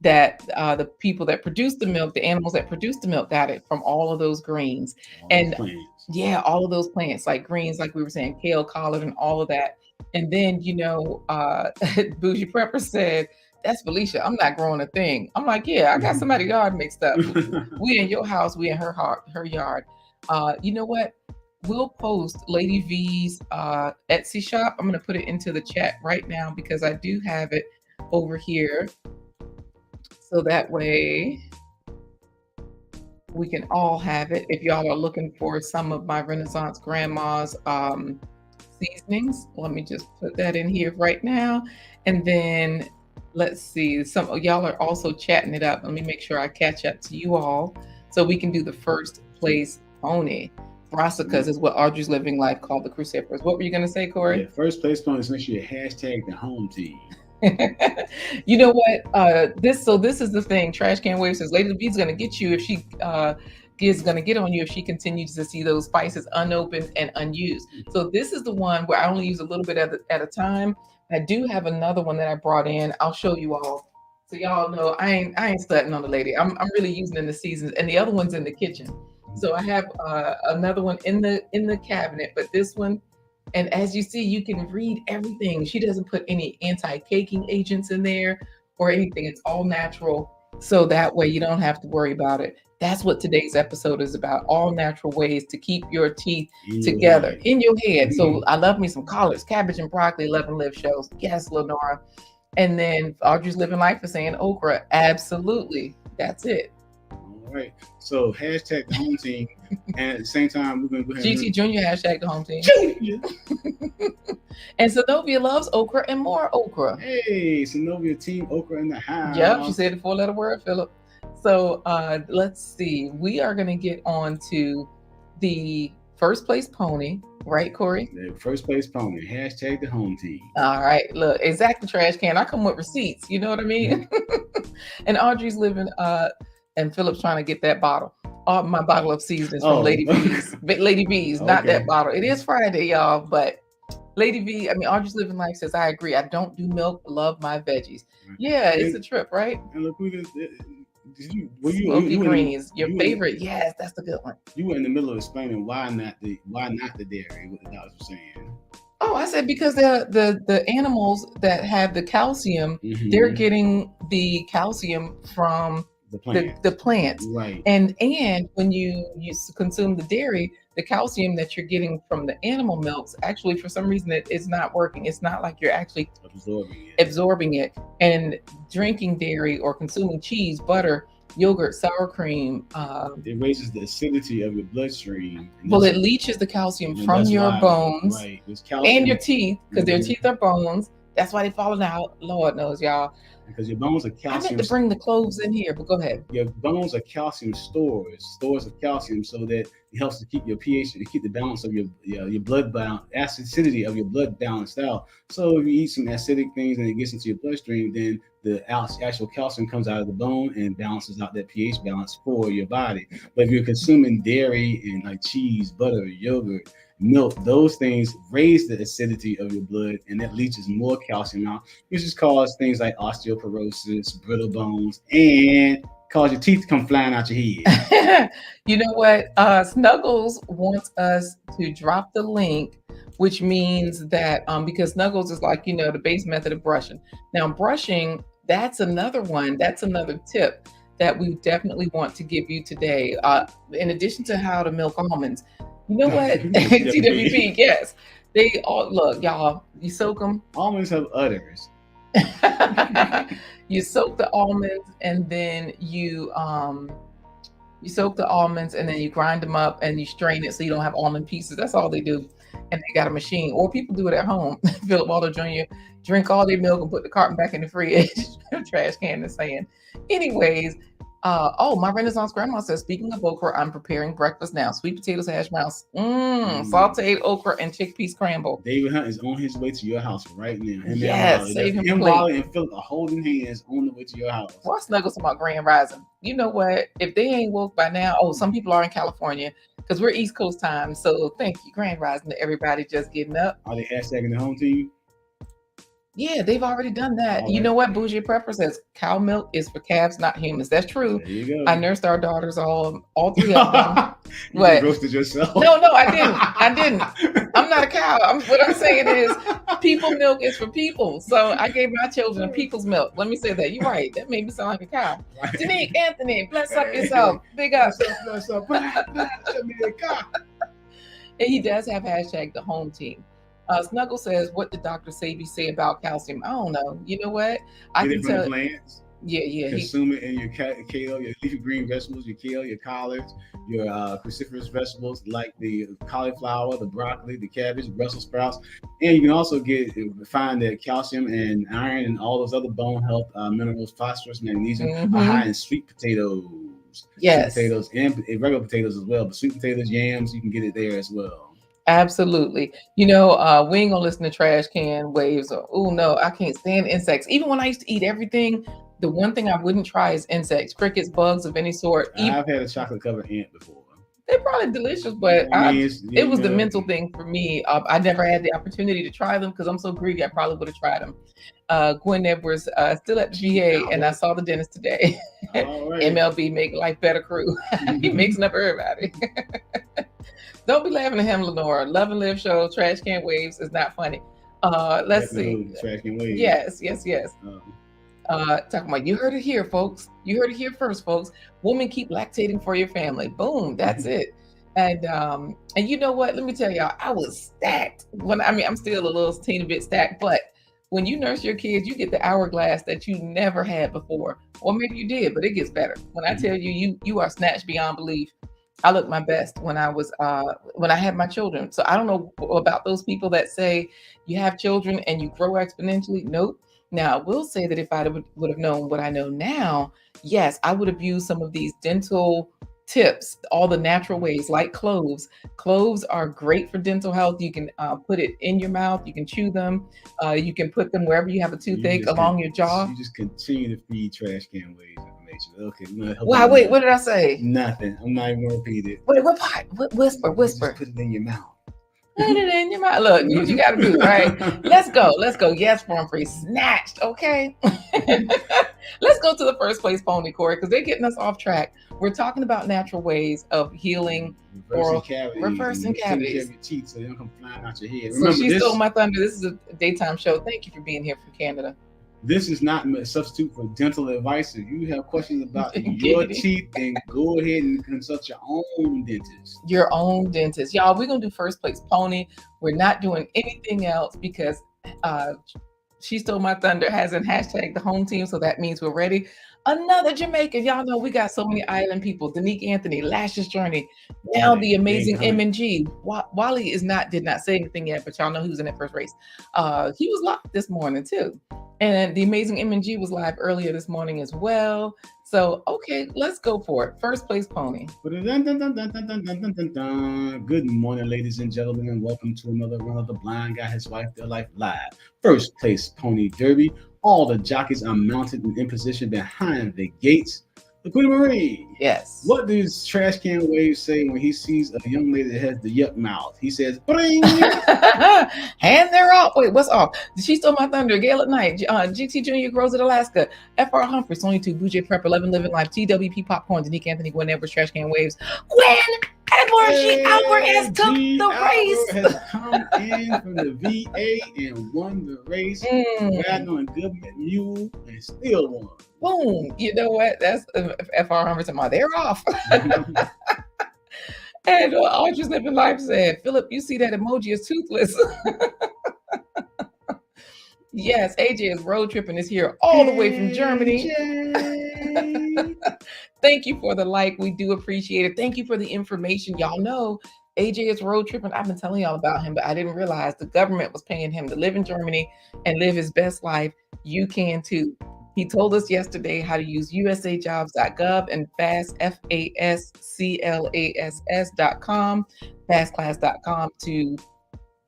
A: that the people that produce the milk, the animals that produce the milk, got it from all of those greens. Yeah, all of those plants, like greens, like we were saying, kale, collard, and all of that. And then, Bougie Prepper said, that's Felicia. I'm not growing a thing. I'm like, yeah, I got somebody's yard mixed up. We in your house, we in her yard. You know what? We'll post Lady V's Etsy shop. I'm going to put it into the chat right now because I do have it over here. So that way we can all have it. If y'all are looking for some of my Renaissance grandma's seasonings, let me just put that in here right now. And then let's see, some of y'all are also chatting it up. Let me make sure I catch up to you all so we can do the first place pony. Brassicas is what Audrey's Living Life called the cruciferous. What were you going to say, Corey?
B: Yeah, first place pony is make sure you hashtag the home team.
A: You know what? This is the thing. Trash Can Wave says Lady V's going to get you if she is going to get on you if she continues to see those spices unopened and unused. So this is the one where I only use a little bit at a time. I do have another one that I brought in. I'll show you all, so y'all know I ain't stunting on the lady. I'm really using in the seasons, and the other one's in the kitchen. So I have another one in the cabinet, but this one. And as you see, you can read everything. She doesn't put any anti-caking agents in there or anything. It's all natural. So that way you don't have to worry about it. That's what today's episode is about. All natural ways to keep your teeth together in your head. So I love me some collards, cabbage and broccoli, Love and Live shows. Yes, Lenora. And then Audrey's Living Life is saying okra. Absolutely. That's it.
B: All right. So hashtag the home team. And at the same time, we're going to go ahead
A: GT Junior hashtag the home team. And Zenobia loves okra and more okra.
B: Hey, Zenobia team okra in the house.
A: Yep, she said the 4-letter word, Philip. So let's see. We are going to get on to the first place pony, right, Corey?
B: The first place pony. Hashtag the home team.
A: All right. Look, exact the trash can. I come with receipts. You know what I mean? And Audrey's living, and Philip's trying to get that bottle. My bottle of seasonings from Lady V's. Lady V's, not that bottle. It is Friday, y'all, but Lady V, Audrey's Living Life says, I agree. I don't do milk, love my veggies. Yeah, it's a trip, right?
B: And LaQuita,
A: Smoky greens, your favorite. Yes, that's the good one.
B: You were in the middle of explaining why not the dairy, what the doctors were saying.
A: Oh, I said because the animals that have the calcium, they're getting the calcium from the plants.
B: Right.
A: And when you consume the dairy, the calcium that you're getting from the animal milks, actually for some reason it's not working. It's not like you're actually absorbing it. And drinking dairy or consuming cheese, butter, yogurt, sour cream,
B: it raises the acidity of your bloodstream.
A: Well, it leaches the calcium from your bones
B: right.
A: and your teeth, because their teeth are bones. That's why they falling out. Lord knows, y'all.
B: Because your bones are
A: I meant
B: calcium.
A: to bring the cloves in here, but go ahead.
B: Your bones are calcium stores of calcium, so that it helps to keep your pH, to keep the balance of your blood balance, acidity of your blood balanced out. So if you eat some acidic things and it gets into your bloodstream, then the actual calcium comes out of the bone and balances out that pH balance for your body. But if you're consuming dairy and like cheese, butter, yogurt, milk, those things raise the acidity of your blood, and that leaches more calcium out, which just cause things like osteoporosis, brittle bones, and cause your teeth to come flying out your
A: head. You know what? Snuggles wants us to drop the link, which means that because Snuggles is like, the base method of brushing. Now, brushing, that's another one. That's another tip that we definitely want to give you today. In addition to how to milk almonds, you know what? TWP, yes. They all, look, y'all, you soak them.
B: Almonds have udders.
A: You soak the almonds and then you soak the almonds and then you grind them up and you strain it so you don't have almond pieces. That's all they do. And they got a machine, or people do it at home. Philip Walter Jr. drink all their milk and put the carton back in the fridge. Trash can is saying. Anyways, my Renaissance grandma says, speaking of okra, I'm preparing breakfast now. Sweet potatoes, hash browns, sauteed okra, and chickpea scramble.
B: David Hunt is on his way to your house right now.
A: Yes, save him
B: Wally and Philip are holding hands on the way to your house.
A: Well, Snuggles about Grand Rising. You know what? If they ain't woke by now, some people are in California because we're East Coast time. So thank you, Grand Rising, to everybody just getting up.
B: Are they hashtagging the home team?
A: Yeah, they've already done that. You know what? Bougie Prepper says cow milk is for calves, not humans. That's true.
B: There you go.
A: I nursed our daughters all three of them.
B: You roasted yourself.
A: No, I didn't. I'm not a cow. What I'm saying is people milk is for people. So I gave my children people's milk. Let me say that. You're right. That made me sound like a cow. Right. Danique, Anthony, bless up yourself. Big up.
B: Bless up. And
A: he does have hashtag the home team. Snuggle says, what did Dr. Sabi say about calcium? I don't know. You know what?
B: I can tell. Plants.
A: Yeah.
B: Consume it in your kale, your leafy green vegetables, your kale, your collards, your cruciferous vegetables like the cauliflower, the broccoli, the cabbage, Brussels sprouts. And you can also find that calcium and iron and all those other bone health minerals, phosphorus, magnesium, are high in sweet potatoes.
A: Yes.
B: Sweet potatoes and regular potatoes as well. But sweet potatoes, yams, you can get it there as well.
A: Absolutely. We ain't gonna listen to trash can waves or, oh no, I can't stand insects. Even when I used to eat everything, the one thing I wouldn't try is insects, crickets, bugs of any sort.
B: I've had a chocolate covered ant before.
A: They're probably delicious, but it was the mental thing for me. I never had the opportunity to try them because I'm so greedy. I probably would have tried them. Gwen Edwards still at the VA, and I saw the dentist today. Right. MLB make life better crew. He mixing up everybody. Don't be laughing at him, Lenora. Love and Live show, Trash Can Waves is not funny. Let's see.
B: Trash Can Waves.
A: Yes. Talking about, you heard it here, folks. You heard it here first, folks. Woman, keep lactating for your family. Boom, that's it. And you know what? Let me tell y'all, I was stacked. I'm still a little teeny bit stacked, but when you nurse your kids, you get the hourglass that you never had before, or maybe you did, but it gets better. When I tell you are snatched beyond belief. I looked my best when I had my children. So I don't know about those people that say you have children and you grow exponentially. Nope. Now, I will say that if I would have known what I know now, yes, I would have used some of these dental tips, all the natural ways, like cloves. Cloves are great for dental health. You can put it in your mouth. You can chew them. You can put them wherever you have a toothache along your jaw.
B: You just continue to feed Trash Can Waves. Okay.
A: Wait, what did I say?
B: Nothing. I'm not even gonna repeat it.
A: Wait, what part? Whisper.
B: Just put it in your mouth.
A: Put it in your mouth. Look, what you gotta do, right? Let's go. Yes, Free snatched. Okay. Let's go to the first place pony, Corey, because they're getting us off track. We're talking about natural ways of healing reversing cavities.
B: Your teeth so they don't come flying out your head.
A: So she stole my thunder. This is a daytime show. Thank you for being here from Canada.
B: This is not a substitute for dental advice. If you have questions about your teeth, then go ahead and consult your own dentist. Y'all, we're going to do first place pony. We're not doing anything else because
A: She Stole My Thunder hasn't hashtag the home team, so that means we're ready. Another Jamaican. Y'all know we got so many island people. Danique Anthony, Lash's Journey. Now the amazing M&G. Wally did not say anything yet, but y'all know he was in that first race. He was live this morning too. And the amazing M&G was live earlier this morning as well. So, okay, let's go for it. First place pony.
B: Good morning, ladies and gentlemen, and welcome to another run of the Blind Guy, His Wife, Their Life Live. First place pony derby. All the jockeys are mounted and in position behind the gates. LaQuita Marie.
A: Yes.
B: What does Trash Can Wave say when he sees a young lady that has the yuck mouth? He says, "Bring."
A: And they're off. Wait, what's off? She Stole My Thunder, Gale at Night, GT Junior, Grows at Alaska, FR Humphrey, Sony 2, Bougie Prep, 11 Living Life, TWP Popcorn, Danique Anthony, Gwen Edwards, Trash Can Waves, Gwen Edwards, G. Albert has took the race.
B: Has come in from the VA and won the race, riding on a government mule and still won.
A: Boom. You know what? That's FR Humphrey talking about. They're off. And Audrey's Living Life said, Philip, you see that emoji is toothless. Yes, AJ is road tripping, is here all the way from Germany. Thank you for the like. We do appreciate it. Thank you for the information. Y'all know AJ is road tripping. I've been telling y'all about him, but I didn't realize the government was paying him to live in Germany and live his best life. You can too. He told us yesterday how to use usajobs.gov and FAST, FASCLASS.com, fastclass.com to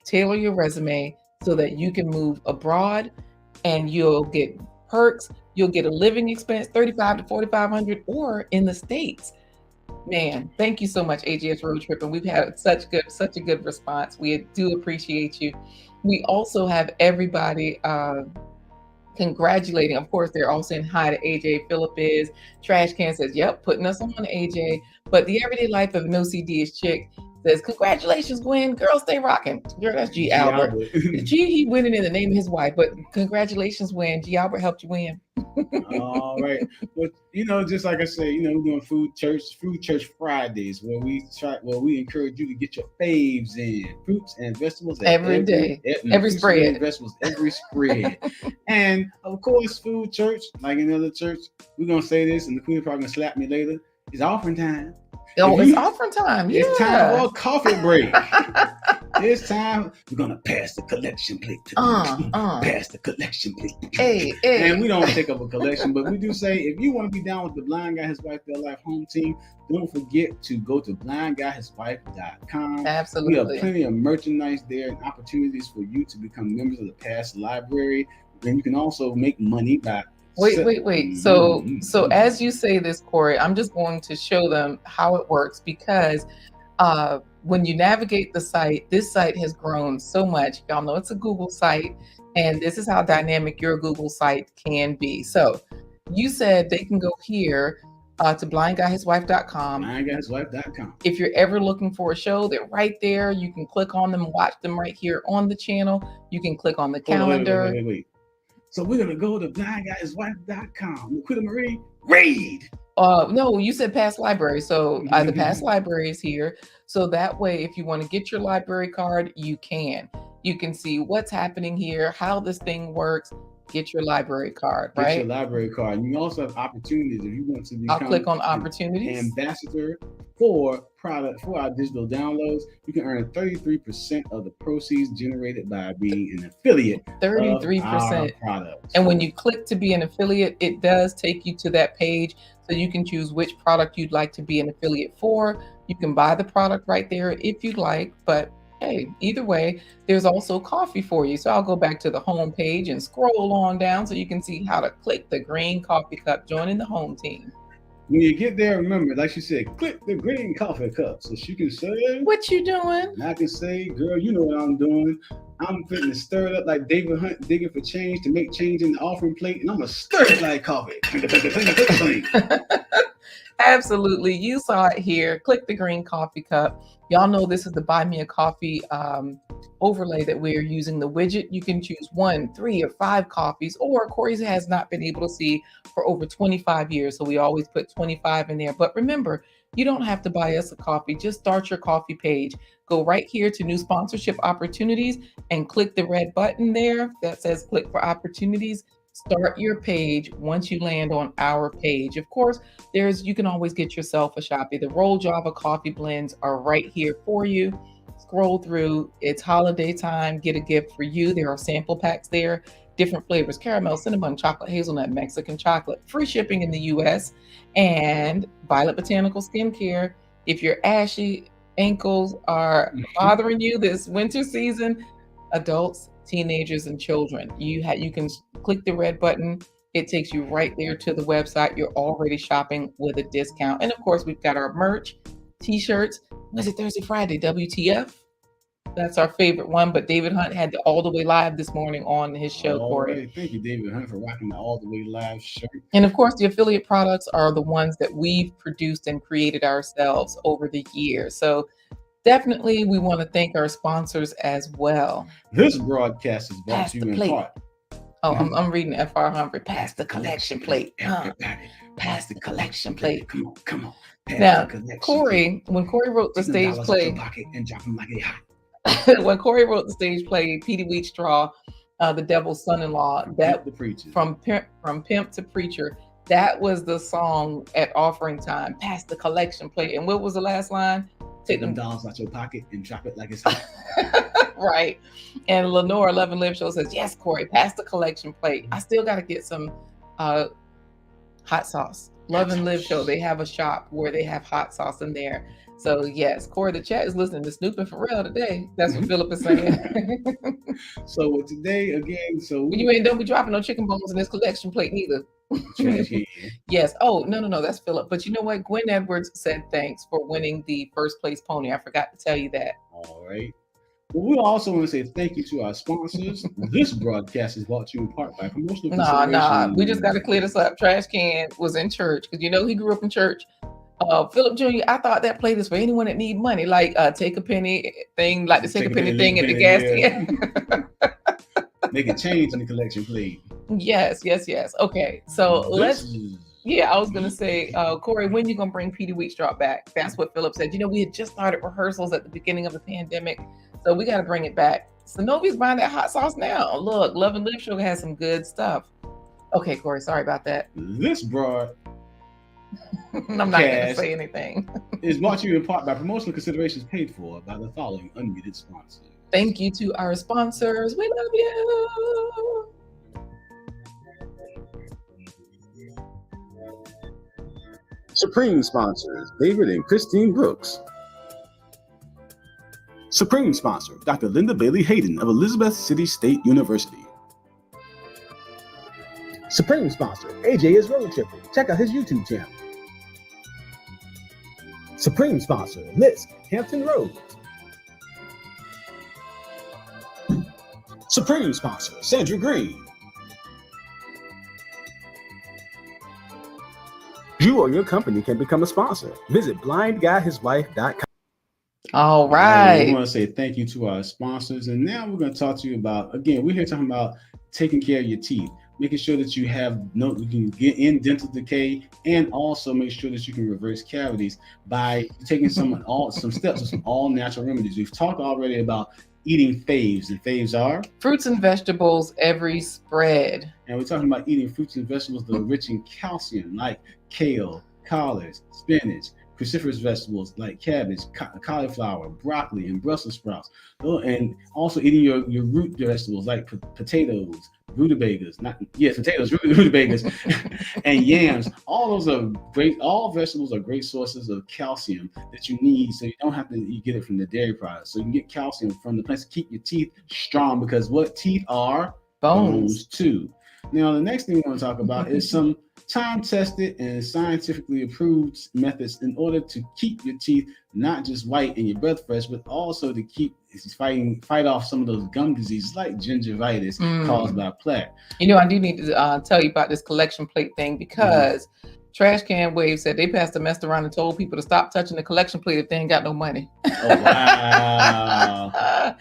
A: tailor your resume so that you can move abroad and you'll get perks. You'll get a living expense, $3,500 to $4,500, or in the States. Man, thank you so much, AJS Road Trip. And we've had such a good response. We do appreciate you. We also have everybody congratulating. Of course, they're all saying hi to AJ. Philip is. Trash Can says, yep, putting us on, AJ. But the everyday life of no CD is chick says, congratulations, Gwen. Girl, stay rocking. Girl, that's G. Albert. He winning in the name of his wife, but congratulations, Gwen. G. Albert helped you win.
B: All right. But just like I said, we're doing Food Church Fridays where we encourage you to get your faves in. Fruits and vegetables
A: every day. Every spread.
B: And vegetables every spread. And of course, Food Church, like another church, we're gonna say this, and the Queen probably gonna slap me later. It's offering time.
A: Oh, it's offering time. Yeah.
B: It's time for a coffee break. This time we're gonna pass the collection plate. Pass the collection plate.
A: Hey.
B: And we don't take up a collection, but we do say if you want to be down with the Blind Guy, His Wife, Their Life home team, don't forget to go to blindguyhiswife.com.
A: Absolutely.
B: We have plenty of merchandise there and opportunities for you to become members of the past library. And you can also make money by
A: Wait. So as you say this, Corey, I'm just going to show them how it works because when you navigate the site, this site has grown so much. Y'all know it's a Google site, and this is how dynamic your Google site can be. So you said they can go here to blindguyhiswife.com.
B: Blindguyhiswife.com.
A: If you're ever looking for a show, they're right there. You can click on them, watch them right here on the channel. You can click on the calendar.
B: Wait. So we're gonna go to blindguyhiswife.com. LaQuita Marie, raid.
A: No, you said past library. So the past library is here. So that way, if you want to get your library card, you can. You can see what's happening here, how this thing works. Get your library card, right?
B: Get your library card. And you also have opportunities if you want to become.
A: I'll click on opportunities.
B: Ambassador for our digital downloads. You can earn 33% of the proceeds generated by being an affiliate. 33%.
A: And when you click to be an affiliate, it does take you to that page. So you can choose which product you'd like to be an affiliate for. You can buy the product right there if you'd like, but hey, either way, there's also coffee for you. So I'll go back to the home page and scroll on down so you can see how to click the green coffee cup, joining the home team.
B: When you get there, remember, like she said, click the green coffee cup so she can say,
A: what you doing?
B: And I can say, girl, you know what I'm doing. I'm fitting to stir it up like David Hunt digging for change to make change in the offering plate, and I'm going to stir it like coffee.
A: Absolutely. You saw it here. Click the green coffee cup. Y'all know this is the Buy Me a Coffee overlay that we're using, the widget. You can choose 1, 3, or 5 coffees, or Corey has not been able to see for over 25 years. So we always put 25 in there. But remember, you don't have to buy us a coffee. Just start your coffee page. go right here to new sponsorship opportunities and click the red button there that says click for opportunities. Start your page once you land on our page. Of course, you can always get yourself a Shopee. The Roll Java coffee blends are right here for you. Scroll through. It's holiday time. Get a gift for you. There are sample packs there, different flavors: caramel, cinnamon, chocolate, hazelnut, Mexican chocolate. Free shipping in the US. And Violet Botanical Skincare. If your ashy ankles are bothering you this winter season, adults, teenagers, and children, you can click the red button. It takes you right there to the website. You're already shopping with a discount. And of course, we've got our merch, t-shirts. Was it Thursday, Friday? WTF? That's our favorite one. But David Hunt had the All the Way Live this morning on his show, Corey.
B: Right. Thank you, David Hunt, for rocking the All the Way Live shirt.
A: And of course, the affiliate products are the ones that we've produced and created ourselves over the years. So definitely, we want to thank our sponsors as well.
B: This broadcast is brought to you in part.
A: Oh, I'm reading FR Humphrey. Pass the collection plate. Pass the collection plate.
B: Come on.
A: Now, Corey, when Corey wrote the stage play, when Corey wrote the stage play, Petey Wheatstraw, the Devil's Son-in-Law, that from Pimp to Preacher, that was the song at offering time. Pass the collection plate. And what was the last line?
B: Take them dollars out your pocket and drop it like it's hot.
A: Right. And Lenore, Love and Live Show says, yes, Corey, pass the collection plate. I still got to get some hot sauce. Love and Live Show, they have a shop where they have hot sauce in there. So yes, Corey, the chat is listening to Snooping for real today. That's what Philip is saying.
B: So today, again,
A: don't be dropping no chicken bones in this collection plate neither. Yes. Oh, no, that's Philip. But you know what? Gwen Edwards said thanks for winning the first place pony. I forgot to tell you that.
B: All right. Well, we also want to say thank you to our sponsors. This broadcast is brought to you in part by promotional consideration.
A: Nah. We just got to clear this up. Trash Can was in church because he grew up in church. Philip Jr., I thought that plate is for anyone that need money, like take a penny thing, like the take a penny thing at the gas station.
B: Make a change in the collection plate.
A: Yes. Okay, so I was gonna say, Corey, when you gonna bring Petey Wheatstraw back? That's what Philip said. We had just started rehearsals at the beginning of the pandemic, so we got to bring it back. Sanovi's buying that hot sauce now. Look, Love and Live Show has some good stuff. Okay, Corey, sorry about that.
B: This broad.
A: I'm not going to say anything.
B: Is brought to you in part by promotional considerations paid for by the following unmuted sponsors.
A: Thank you to our sponsors. We love you.
D: Supreme sponsors, David and Christine Brooks. Supreme sponsor, Dr. Linda Bailey Hayden of Elizabeth City State University. Supreme sponsor, AJ is road tripping. Check out his YouTube channel. Supreme sponsor, Lisk, Hampton Roads. Supreme sponsor, Sandra Green. You or your company can become a sponsor. Visit blindguyhiswife.com.
A: All right.
B: We want to say thank you to our sponsors. And now we're going to talk to you about, again, we're here talking about taking care of your teeth, making sure that you can get in dental decay, and also make sure that you can reverse cavities by taking some steps of some all natural remedies. We've talked already about eating FAVES, and FAVES are
A: fruits and vegetables every spread.
B: And we're talking about eating fruits and vegetables that are rich in calcium, like kale, collards, spinach, cruciferous vegetables like cabbage, cauliflower, broccoli, and Brussels sprouts. And also eating your root vegetables like potatoes, rutabagas, rutabagas, and yams. All those are great. All vegetables are great sources of calcium that you need, so you don't have to get it from the dairy products. So you can get calcium from the plants to keep your teeth strong, because what teeth are? Bones too. Now, the next thing we want to talk about is some time-tested and scientifically approved methods in order to keep your teeth not just white and your breath fresh, but also to fight off some of those gum diseases like gingivitis caused by plaque.
A: I do need to tell you about this collection plate thing, because Trash Can Wave said they passed a mess around and told people to stop touching the collection plate if they ain't got no money.
B: Oh, wow.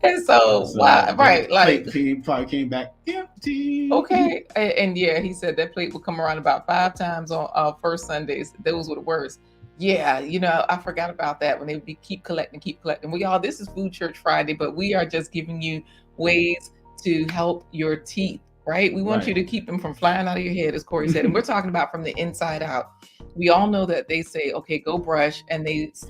A: And so why? Right. Like,
B: he probably came back empty.
A: Okay. And yeah, he said that plate would come around about 5 times on first Sundays. Those were the worst. Yeah, I forgot about that when they would keep collecting, keep collecting. Well, y'all, this is Food Church Friday, but we are just giving you ways to help your teeth, right? We want you
B: Right.
A: to keep them from flying out of your head, as Corey said. And we're talking about from the inside out. We all know that they say, okay, go brush,
B: And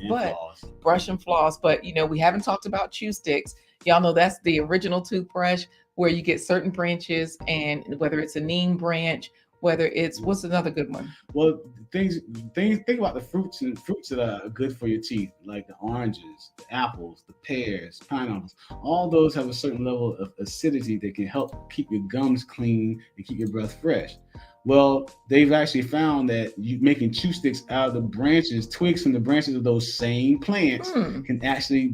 B: floss.
A: brush and floss. But, we haven't talked about chew sticks. Y'all know that's the original toothbrush where you get certain branches, and whether it's a neem branch, whether it's, what's another good one?
B: Well, things think about the fruits that are good for your teeth, like the oranges, the apples, the pears, pineapples. All those have a certain level of acidity that can help keep your gums clean and keep your breath fresh. Well, they've actually found that you making chew sticks out of the branches, twigs from the branches of those same plants can actually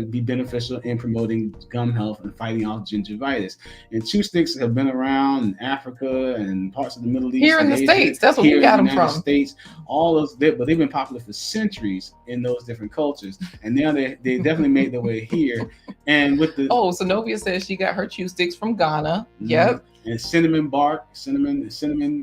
B: be beneficial in promoting gum health and fighting off gingivitis. And chew sticks have been around in Africa and parts of the Middle East.
A: Here in
B: and
A: the
B: Asia,
A: States, that's where
B: here
A: we
B: in
A: got
B: the
A: them
B: United
A: from.
B: States, all those, but they've been popular for centuries in those different cultures. And now they definitely made their way here. And with the
A: Zenobia says she got her chew sticks from Ghana. Yep.
B: And cinnamon bark, cinnamon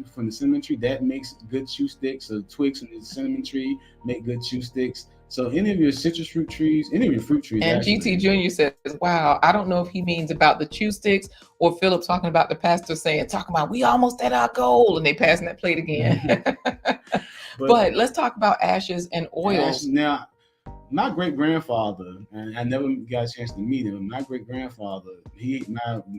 B: from the cinnamon tree, that makes good chew sticks. So twigs from the cinnamon tree make good chew sticks. So any of your citrus fruit trees, any of your fruit trees.
A: And
B: actually.
A: GT Jr. says, wow, I don't know if he means about the chew sticks or Philip talking about the pastor talking about we almost at our goal, and they passing that plate again. but let's talk about ashes and oils.
B: Now, my great grandfather, and I never got a chance to meet him. My great grandfather,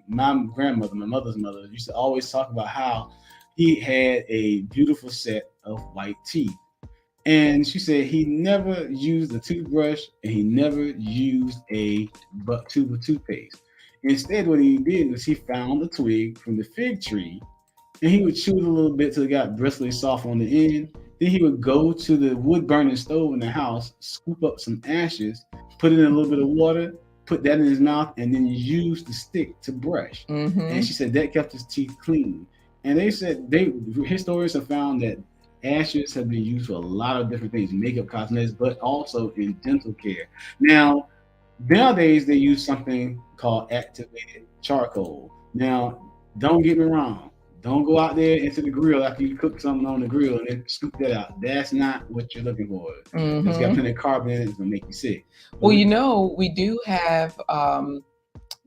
B: my grandmother, my mother's mother, used to always talk about how he had a beautiful set of white teeth. And she said he never used a toothbrush and he never used a tube of toothpaste. Instead, what he did was he found a twig from the fig tree and he would chew it a little bit till it got bristly soft on the end. Then he would go to the wood burning stove in the house, scoop up some ashes, put it in a little bit of water, put that in his mouth, and then use the stick to brush. And she said that kept his teeth clean. And they said historians have found that ashes have been used for a lot of different things, makeup, cosmetics, but also in dental care. Now, nowadays they use something called activated charcoal. Now, don't get me wrong. Don't go out there into the grill after you cook something on the grill and then scoop that out. That's not what you're looking for. It's got plenty of carbon in it. It's going to make you sick.
A: Well, we do have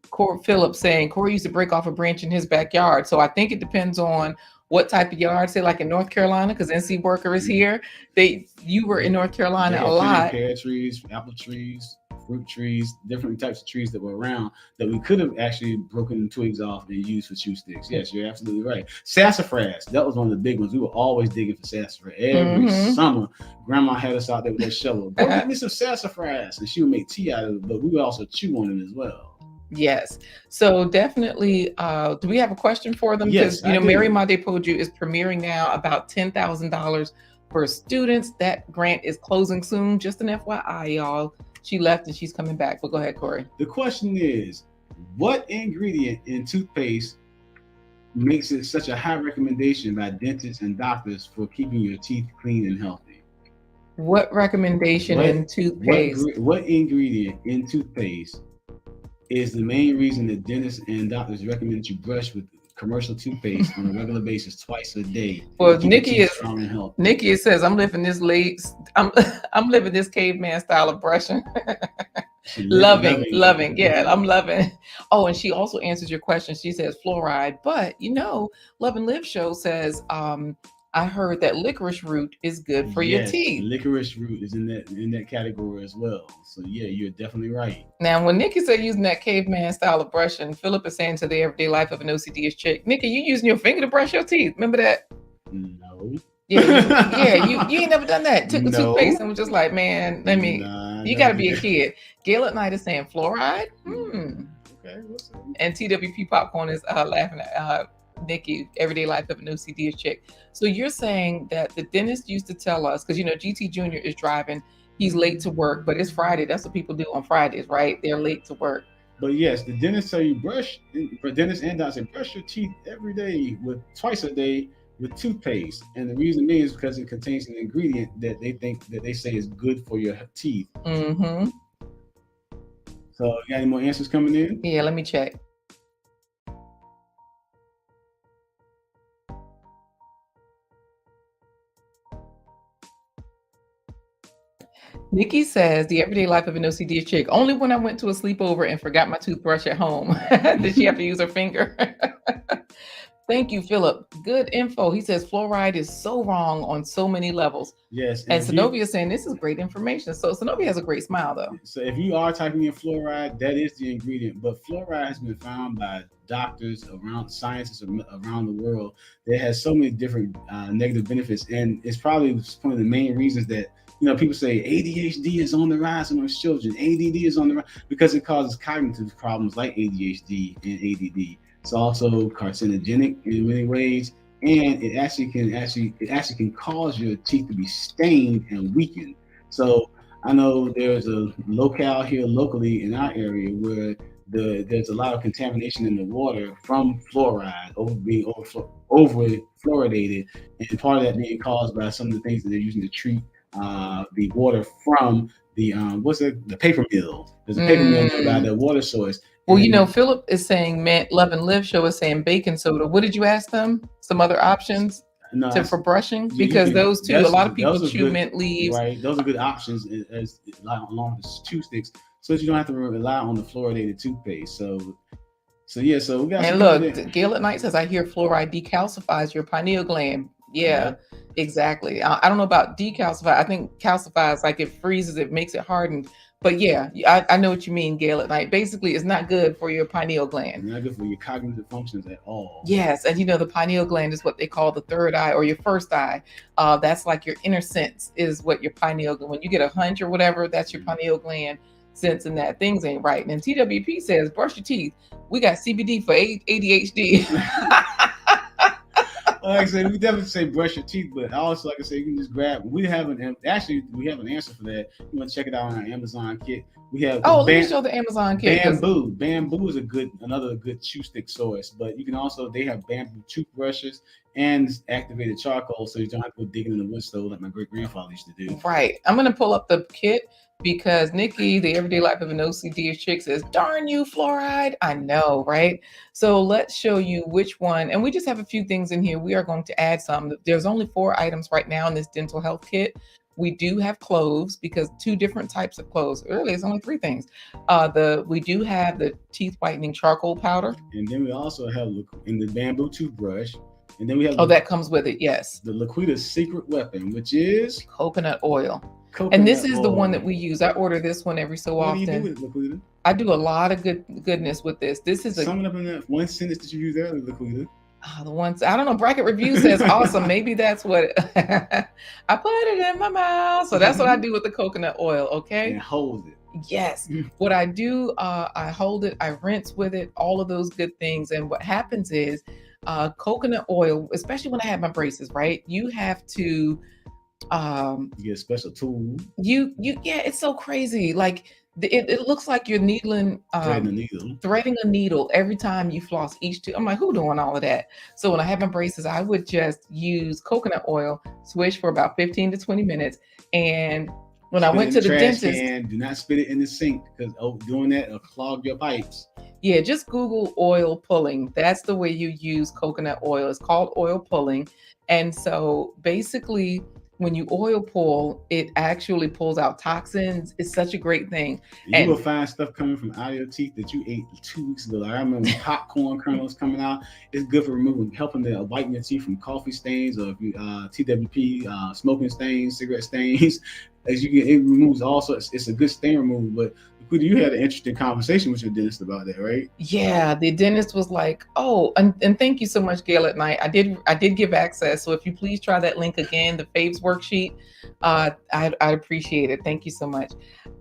A: Corey Phillips saying Corey used to break off a branch in his backyard. So I think it depends on what type of yard. Say like in North Carolina, because NC Worker is here. You were in North Carolina a lot.
B: Pear trees, apple trees, fruit trees, different types of trees that were around that we could have actually broken the twigs off and used for chew sticks. Yes, you're absolutely right. Sassafras, that was one of the big ones. We were always digging for sassafras. Every summer, Grandma had us out there with that shovel. Go get me some sassafras. And she would make tea out of it, but we would also chew on it as well.
A: Yes. So definitely, do we have a question for them?
B: Yes,
A: because, Mary Madepoju is premiering now about $10,000 for students. That grant is closing soon. Just an FYI, y'all. She left and she's coming back. But go ahead, Corey.
B: The question is, what ingredient in toothpaste makes it such a high recommendation by dentists and doctors for keeping your teeth clean and healthy?
A: What recommendation in toothpaste?
B: What ingredient in toothpaste is the main reason that dentists and doctors recommend you brush with commercial toothpaste on a regular basis twice a day?
A: Well, Nikki says I'm living this I'm living this caveman style of brushing. loving. Yeah, I'm loving. Oh, and she also answers your question. She says fluoride, but Love and Live show says I heard that licorice root is good for your teeth.
B: Licorice root is in that category as well. So yeah, you're definitely right.
A: Now, when Nikki said using that caveman style of brushing, Philip is saying to the everyday life of an OCD-ish chick, Nikki, you using your finger to brush your teeth? Remember that?
B: No.
A: Yeah, you ain't never done that. Took the toothpaste and was just like, man, you got to be a kid. Gail at Night is saying fluoride.
B: Okay.
A: And TWP Popcorn is laughing at Nikki, everyday life of an OCD chick. So you're saying that the dentist used to tell us, because GT Jr. is driving, he's late to work, but it's Friday. That's what people do on Fridays, right? They're late to work.
B: But yes, the dentist tell you for dentists and doctors, brush your teeth every day twice a day with toothpaste. And the reason is because it contains an ingredient that they say is good for your teeth. So you got any more answers coming in?
A: Yeah, let me check. Nikki says the everyday life of an OCD chick. Only when I went to a sleepover and forgot my toothbrush at home did she have to use her finger. Thank you, Philip. Good info. He says fluoride is so wrong on so many levels.
B: Yes.
A: And Zenobia is saying this is great information. So Zenobia has a great smile, though.
B: So if you are typing in fluoride, that is the ingredient. But fluoride has been found by doctors around, scientists around the world, that has so many different negative benefits, and it's probably one of the main reasons that people say ADHD is on the rise in our children. ADD is on the rise because it causes cognitive problems like ADHD and ADD. It's also carcinogenic in many ways, and it actually can cause your teeth to be stained and weakened. So I know there's a locale here locally in our area where there's a lot of contamination in the water from fluoride being over fluoridated, and part of that being caused by some of the things that they're using to treat the water from the the paper mill. There's a paper mill nearby the water source.
A: Well, Philip is saying Love and Live Show is saying baking soda. What did you ask them? Some other options for brushing? Because those two, a lot of people chew mint leaves.
B: Right, those are good options as along with the chew sticks, so that you don't have to rely on the fluoridated toothpaste. So we got.
A: And look, Gail at Night says, I hear fluoride decalcifies your pineal gland. Yeah. Exactly. I don't know about decalcify. I think calcifies, like it freezes, it makes it harden. But yeah, I know what you mean, Gail at Night. Basically, it's not good for your pineal gland.
B: It's not good for your cognitive functions at all.
A: Yes, and the pineal gland is what they call the third eye or your first eye. That's like your inner sense is what your pineal gland. When you get a hunch or whatever, that's your pineal gland sensing that things ain't right. And TWP says, brush your teeth. We got CBD for ADHD.
B: Like I said, we definitely say brush your teeth, but also, like I said, you can just grab. We have an answer for that. You want to check it out on our Amazon kit. We have
A: let me show the Amazon kit.
B: Bamboo is another good chew stick source, but you can also, they have bamboo toothbrushes and activated charcoal, so you don't have to go digging in the wood stove like my great grandfather used to do.
A: Right. I'm gonna pull up the kit because Nikki, the everyday life of an OCD chick, says, darn you, fluoride. I know, right? So let's show you which one. And we just have a few things in here. We are going to add some. There's only 4 items right now in this dental health kit. We do have cloves because 2 different types of cloves. Really, it's only 3 things. We do have the teeth whitening charcoal powder. And
B: then we also have in the bamboo toothbrush. And then we have
A: that comes with it, yes.
B: The LaQuita secret weapon, which is
A: coconut oil. And this is the one that we use. I order this one every so often.
B: What do you do with LaQuita?
A: I do a lot of goodness with this. This is
B: sum it up in that one sentence that you used earlier, LaQuita.
A: The ones I don't know. Bracket Review says awesome. Maybe that's what I put it in my mouth. So that's what I do with the coconut oil. Okay.
B: And hold it.
A: Yes. What I do, I hold it. I rinse with it. All of those good things. And what happens is, coconut oil, especially when I have my braces, right? You have to.
B: You get a special tool.
A: It's so crazy. Like it looks like you're threading a needle every time you floss each tooth. I'm like, who doing all of that? So when I have my braces, I would just use coconut oil, swish for about 15 to 20 minutes. And when I went to the dentist,
B: do not spit it in the sink because doing that will clog your pipes.
A: Yeah, just Google oil pulling. That's the way you use coconut oil. It's called oil pulling. And so basically, when you oil pull, it actually pulls out toxins. It's such a great thing.
B: You will find stuff coming from out of your teeth that you ate 2 weeks ago. Like I remember popcorn kernels coming out. It's good for helping to whiten your teeth from coffee stains or TWP, smoking stains, cigarette stains. It removes all sorts. It's a good stain removal. But you had an interesting conversation with your dentist about that, right?
A: Yeah, the dentist was like, "Oh, and thank you so much, Gail at Night. I did give access. So if you please try that link again, the FAVES worksheet, I appreciate it. Thank you so much.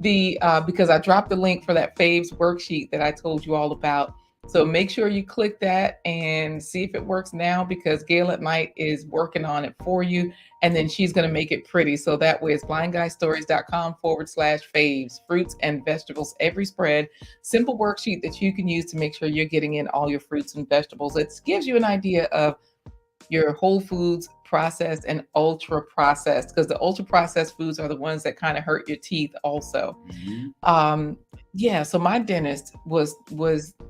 A: Because I dropped the link for that FAVES worksheet that I told you all about. So make sure you click that and see if it works now, because Gail at Night is working on it for you. And then she's going to make it pretty. So that way it's blindguystories.com/faves, fruits and vegetables, every spread. Simple worksheet that you can use to make sure you're getting in all your fruits and vegetables. It gives you an idea of your whole foods, processed and ultra processed, because the ultra processed foods are the ones that kind of hurt your teeth also. Mm-hmm. So my dentist was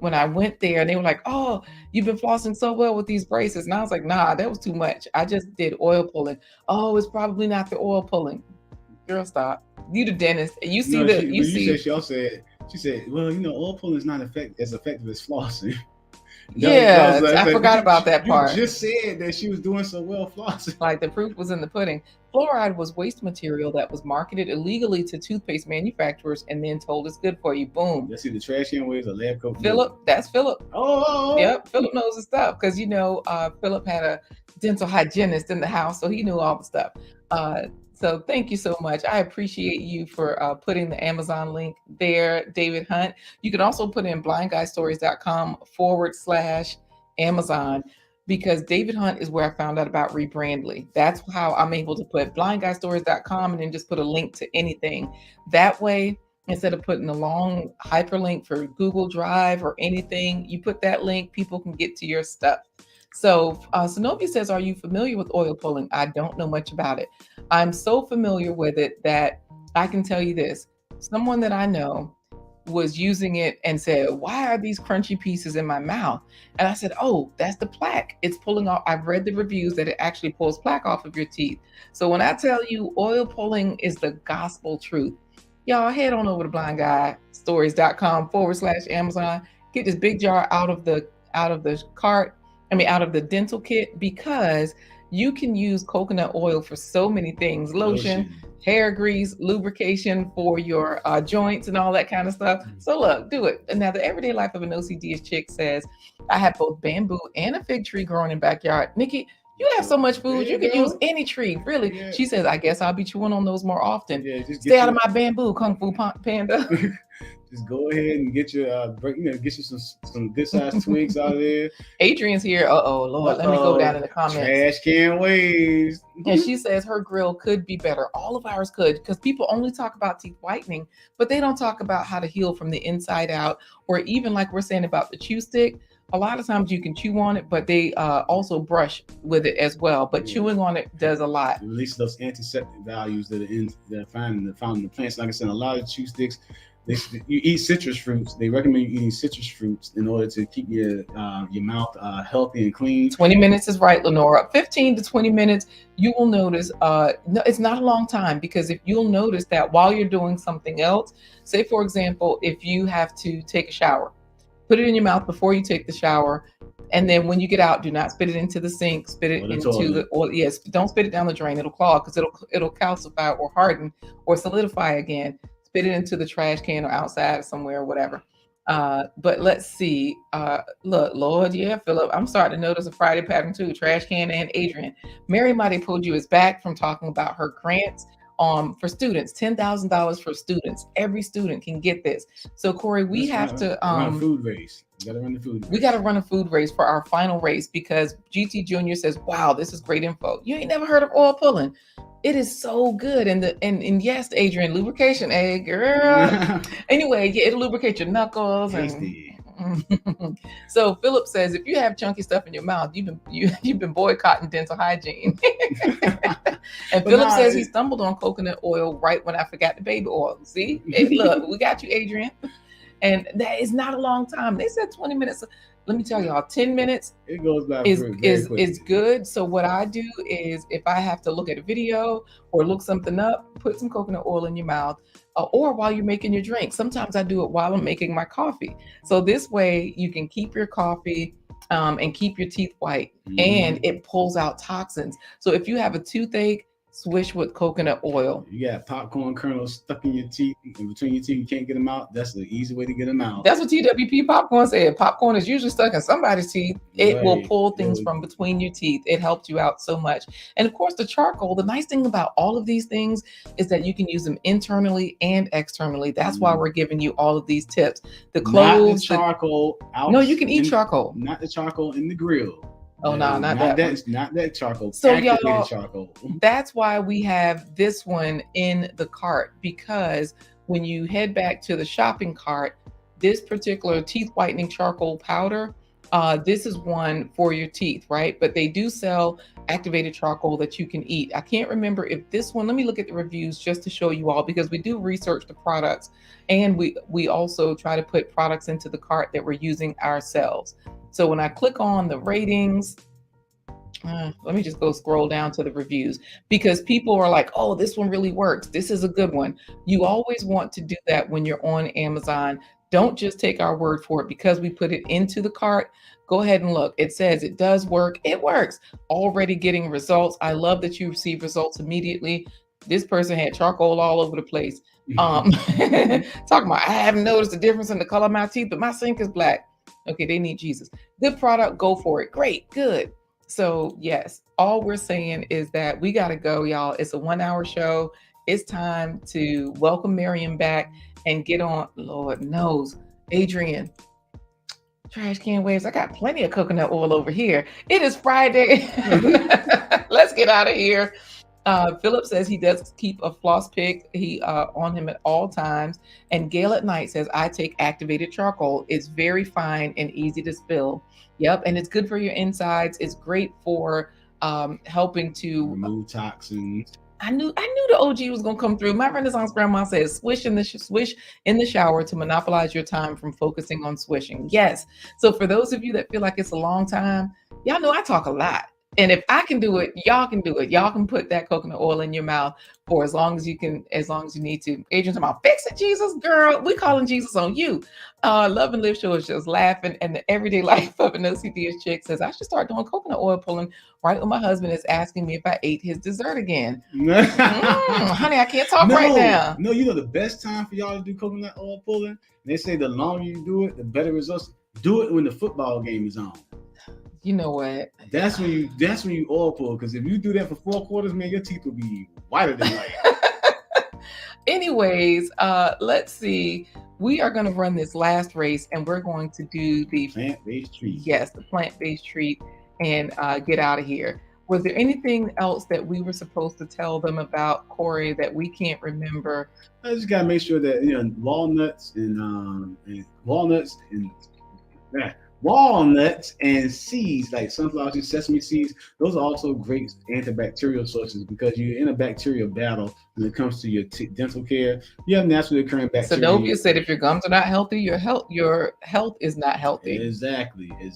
A: when I went there and they were like, "Oh, you've been flossing so well with these braces." And I was like, "Nah, that was too much. I just did oil pulling." "Oh, it's probably not the oil pulling." Girl, stop. You the dentist. You see
B: No,
A: the
B: she,
A: you
B: but you
A: see.
B: said she also said, she said, well, you know, oil pulling is not as effective as flossing.
A: Yeah,
B: I
A: I
B: said, but
A: forgot about that
B: you
A: part.
B: just said that she was doing so well flossing.
A: Like the proof was in the pudding. Fluoride was waste material that was marketed illegally to toothpaste manufacturers and then told it's good for you. Boom.
B: Let's see, the trash can waves a lab coat.
A: Philip, that's Philip.
B: Oh.
A: Yep, Philip knows his stuff because Philip had a dental hygienist in the house, so he knew all the stuff. So thank you so much. I appreciate you for putting the Amazon link there, David Hunt. You can also put in blindguystories.com/Amazon because David Hunt is where I found out about Rebrandly. That's how I'm able to put blindguystories.com and then just put a link to anything. That way, instead of putting a long hyperlink for Google Drive or anything, you put that link, people can get to your stuff. So Zenobia says, are you familiar with oil pulling? I don't know much about it. I'm so familiar with it that I can tell you this. Someone that I know was using it and said, why are these crunchy pieces in my mouth? And I said, oh, that's the plaque. It's pulling off. I've read the reviews that it actually pulls plaque off of your teeth. So when I tell you oil pulling is the gospel truth, y'all head on over to blindguystories.com/Amazon. Get this big jar out of the cart. Out of the dental kit, because you can use coconut oil for so many things: lotion, hair grease, lubrication for your joints and all that kind of stuff. So look, do it. And now the everyday life of an OCD chick says, I have both bamboo and a fig tree growing in backyard. Nikki, you have so much food, you could use any tree, really. Yeah. She says, I guess I'll be chewing on those more often. Yeah, stay out of my bamboo, Kung Fu Panda.
B: Just go ahead and get your get you some good sized twigs out of there.
A: Adrian's here. Lord, let me go down in the comments.
B: Trash can waves.
A: And she says her grill could be better. All of ours could, because people only talk about teeth whitening, but they don't talk about how to heal from the inside out, or even like we're saying about the chew stick. A lot of times you can chew on it, but they also brush with it as well. But chewing on it does a lot.
B: It releases those antiseptic values that are found in the plants. Like I said, a lot of chew sticks. You eat citrus fruits. They recommend you eating citrus fruits in order to keep your mouth healthy and clean.
A: 20 minutes is right, Lenora. 15 to 20 minutes, you will notice, no, it's not a long time, because if you'll notice that while you're doing something else, say for example, if you have to take a shower, put it in your mouth before you take the shower. And then when you get out, do not spit it into the sink, spit it into the oil. Yes, don't spit it down the drain. It'll clog, because it'll calcify or harden or solidify again. Spit it into the trash can or outside or somewhere or whatever. But let's see. Look, Lord, yeah, Philip, I'm starting to notice a Friday pattern too. Trash can and Adrian. Mary Madipoju is back from talking about her grants for students, $10,000 for students. Every student can get this. So Corey, we have to
B: run a food race. We gotta run the food race.
A: We gotta run a food race for our final race, because GT Junior says, wow, this is great info. You ain't never heard of oil pulling. It is so good. And yes, Adrian, lubrication, girl. Anyway, yeah, it'll lubricate your knuckles. So Philip says, if you have chunky stuff in your mouth, you've been boycotting dental hygiene. And Philip says he stumbled on coconut oil right when I forgot the baby oil. See, hey, look, we got you, Adrian. And that is not a long time. They said 20 minutes. Let me tell y'all, 10 minutes
B: it goes by
A: is good. So what I do is, if I have to look at a video or look something up, put some coconut oil in your mouth, or while you're making your drink. Sometimes I do it while I'm making my coffee. So this way you can keep your coffee and keep your teeth white, and it pulls out toxins. So if you have a toothache, swish with coconut oil.
B: You got popcorn kernels stuck in your teeth, in between your teeth, you can't get them out. That's the easy way to get them out.
A: That's what TWP Popcorn said. Popcorn is usually stuck in somebody's teeth. It will pull things from between your teeth. It helps you out so much. And of course, the charcoal, the nice thing about all of these things is that you can use them internally and externally. That's why we're giving you all of these tips. The cloves,
B: not the charcoal out.
A: No, you can eat charcoal.
B: Not the charcoal in the grill.
A: Oh, no, not that.
B: Not that charcoal.
A: So y'all,
B: charcoal.
A: That's why we have this one in the cart, because when you head back to the shopping cart, this particular teeth whitening charcoal powder, this is one for your teeth, right? But they do sell activated charcoal that you can eat. I can't remember if this one, let me look at the reviews just to show you all, because we do research the products, and we also try to put products into the cart that we're using ourselves. So when I click on the ratings, Let me just go scroll down to the reviews because people are like, oh, this one really works. This is a good one. You always want to do that when you're on Amazon. Don't just take our word for it because we put it into the cart. Go ahead and look. It says it does work. It works. Already getting results. I love that you receive results immediately. This person had charcoal all over the place. Talking about, I haven't noticed the difference in the color of my teeth, but my sink is black. Okay, they need Jesus. Good product. Go for it. Great. Good. So yes, all we're saying is that we got to go, y'all. It's a 1-hour show. It's time to welcome Miriam back and get on. Lord knows, Adrian, trash can waves. I got plenty of coconut oil over here. It is Friday. Let's get out of here. Philip says he does keep a floss pick. He on him at all times. And Gail at Night says, I take activated charcoal. It's very fine and easy to spill. Yep. And it's good for your insides. It's great for helping to
B: remove toxins.
A: I knew the OG was gonna come through. My Renaissance grandma says, swish in the shower to monopolize your time from focusing on swishing. Yes. So for those of you that feel like it's a long time, y'all know I talk a lot. And if I can do it, y'all can do it. Y'all can put that coconut oil in your mouth for as long as you can, as long as you need to. Adrian's about, fix it, Jesus, girl. We calling Jesus on you. Love and Live Show is just laughing. And the everyday life of an OCD chick says, I should start doing coconut oil pulling right when my husband is asking me if I ate his dessert again. Honey, I can't talk right now.
B: No, you know the best time for y'all to do coconut oil pulling? They say the longer you do it, the better results. Do it when the football game is on.
A: You know what?
B: That's when you oil pull. Because if you do that for 4 quarters, man, your teeth will be whiter than light.
A: Anyways, let's see. We are going to run this last race, and we're going to do the
B: plant-based treat.
A: Yes, the plant-based treat, and get out of here. Was there anything else that we were supposed to tell them about, Corey, that we can't remember?
B: I just gotta make sure that walnuts and seeds like sunflower seeds, sesame seeds, those are also great antibacterial sources because you're in a bacterial battle when it comes to your dental care. You have naturally occurring bacteria.
A: Zenobia said if your gums are not healthy, your health is not healthy.
B: Exactly. And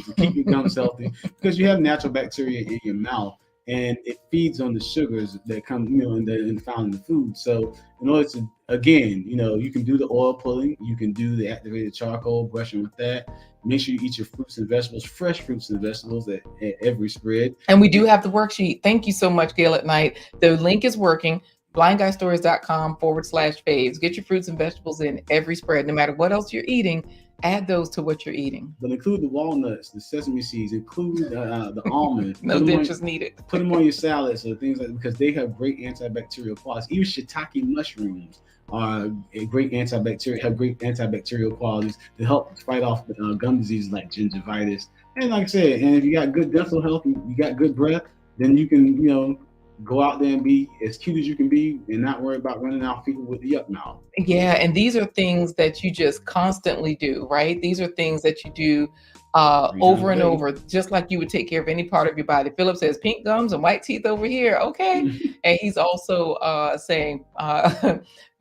B: to keep your gums healthy, because you have natural bacteria in your mouth, and it feeds on the sugars that come, and found in the food. So in order to, again, you can do the oil pulling, you can do the activated charcoal, brushing with that. Make sure you eat your fruits and vegetables, fresh fruits and vegetables at every spread.
A: And we do have the worksheet. Thank you so much, Gail at Night. The link is working. blindguystories.com/faves. Get your fruits and vegetables in every spread, no matter what else you're eating. Add those to what you're eating.
B: But include the walnuts, the sesame seeds, include the almonds.
A: No dentures needed.
B: Put them on your salads or things because they have great antibacterial qualities. Even shiitake mushrooms are a great antibacterial qualities to help fight off gum diseases like gingivitis. And like I said, and if you got good dental health, you got good breath, then you can, go out there and be as cute as you can be and not worry about running out people with the yuck mouth.
A: Yeah, and these are things that you just constantly do, right? These are things that you do over and over, just like you would take care of any part of your body. Philip says pink gums and white teeth over here. Okay. And he's also saying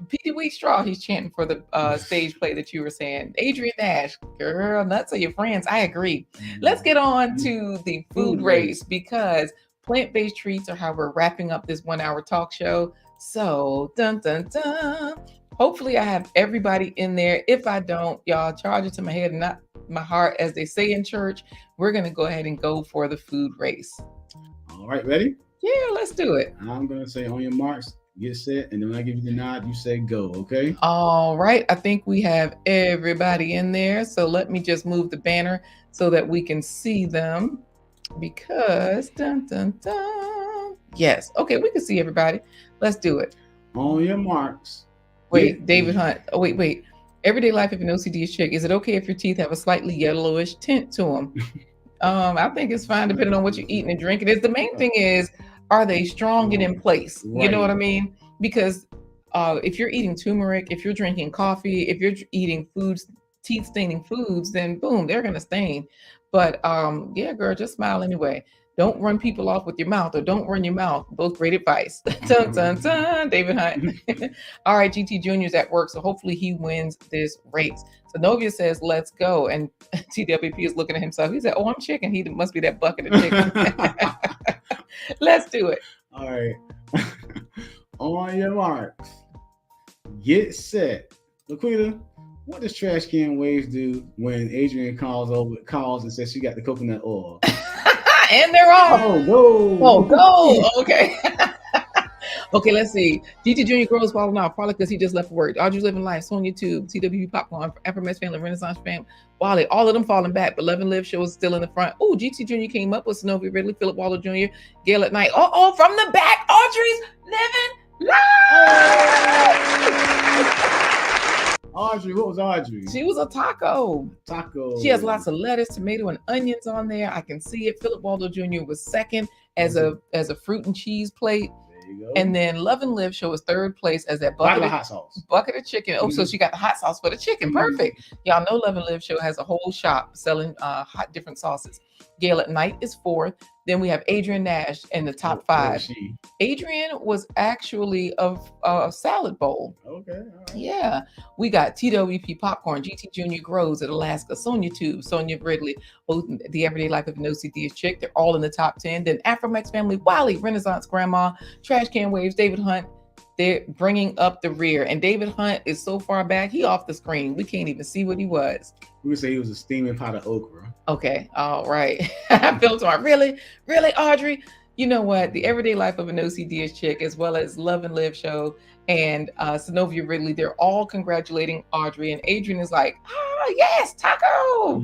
A: Petey Wheat Straw. He's chanting for the stage play that you were saying. Adrian Nash, girl, nuts are your friends. I agree. Let's get on to the food race because plant-based treats are how we're wrapping up this 1-hour talk show. So, dun, dun, dun. Hopefully I have everybody in there. If I don't, y'all charge it to my head and not my heart, as they say in church. We're going to go ahead and go for the food race.
B: All right, ready?
A: Yeah, let's do it.
B: I'm going to say on your marks, get set, and then when I give you the nod, you say go, okay?
A: All right. I think we have everybody in there. So let me just move the banner so that we can see them. Because dun dun dun. Yes. Okay, we can see everybody. Let's do it.
B: On your marks.
A: Wait, David Hunt. Oh, wait. Everyday life of an OCD chick. Is it okay if your teeth have a slightly yellowish tint to them? I think it's fine depending on what you're eating and drinking. The main thing is, are they strong and in place? Right. You know what I mean? Because if you're eating turmeric, if you're drinking coffee, if you're eating foods, teeth staining foods, then boom, they're going to stain. But yeah, girl, just smile anyway. Don't run people off with your mouth, or don't run your mouth. Both great advice. Dun, dun, dun, David Hunt. All right, GT Jr.'s at work, so hopefully he wins this race. So Novia says, let's go. And TWP is looking at himself. He said, oh, I'm chicken. He must be that bucket of chicken. Let's do it.
B: All right. On your marks. Get set. LaQuita, what does Trash Can Waves do when Adrian calls and says she got the coconut oil?
A: And they're off.
B: Oh, go.
A: Oh, go. Okay. Okay, let's see. GT Jr. grows falling off, probably because he just left work. Audrey's living life, Sonia Tube, TWP Popcorn, FMS Family, Renaissance Family, Wally, all of them falling back, but Love and Live Show is still in the front. Oh, GT Jr. came up with Synovia Ridley, Philip Waller Jr., Gail at Night. Oh, from the back, Audrey's living life.
B: Audrey, what was Audrey?
A: She was a taco.
B: Taco.
A: She has lots of lettuce, tomato, and onions on there. I can see it. Philip Waldo Jr. was second as a fruit and cheese plate.
B: There you go.
A: And then Love and Live Show was third place as that bucket of
B: hot sauce.
A: Bucket of chicken. Oh, so she got the hot sauce for the chicken. Perfect. Y'all know Love and Live Show has a whole shop selling hot different sauces. Gail at Night is fourth. Then we have Adrian Nash in the top five. Adrian was actually a salad bowl.
B: Okay. All right.
A: Yeah. We got TWP Popcorn, GT Jr. Grows at Alaska, Sonia Tube, Sonia Ridley, The Everyday Life of an OCD Chick. They're all in the top 10. Then Afromex Family, Wally, Renaissance Grandma, Trash Can Waves, David Hunt. They're bringing up the rear. And David Hunt is so far back, he off the screen. We can't even see what he was.
B: We would say he was a steaming pot of okra.
A: Okay. All right. I felt smart. Really, Audrey? You know what? The Everyday Life of an OCD Chick, as well as Love and Live Show and Synovia Ridley, they're all congratulating Audrey. And Adrian is like, oh, yes, taco.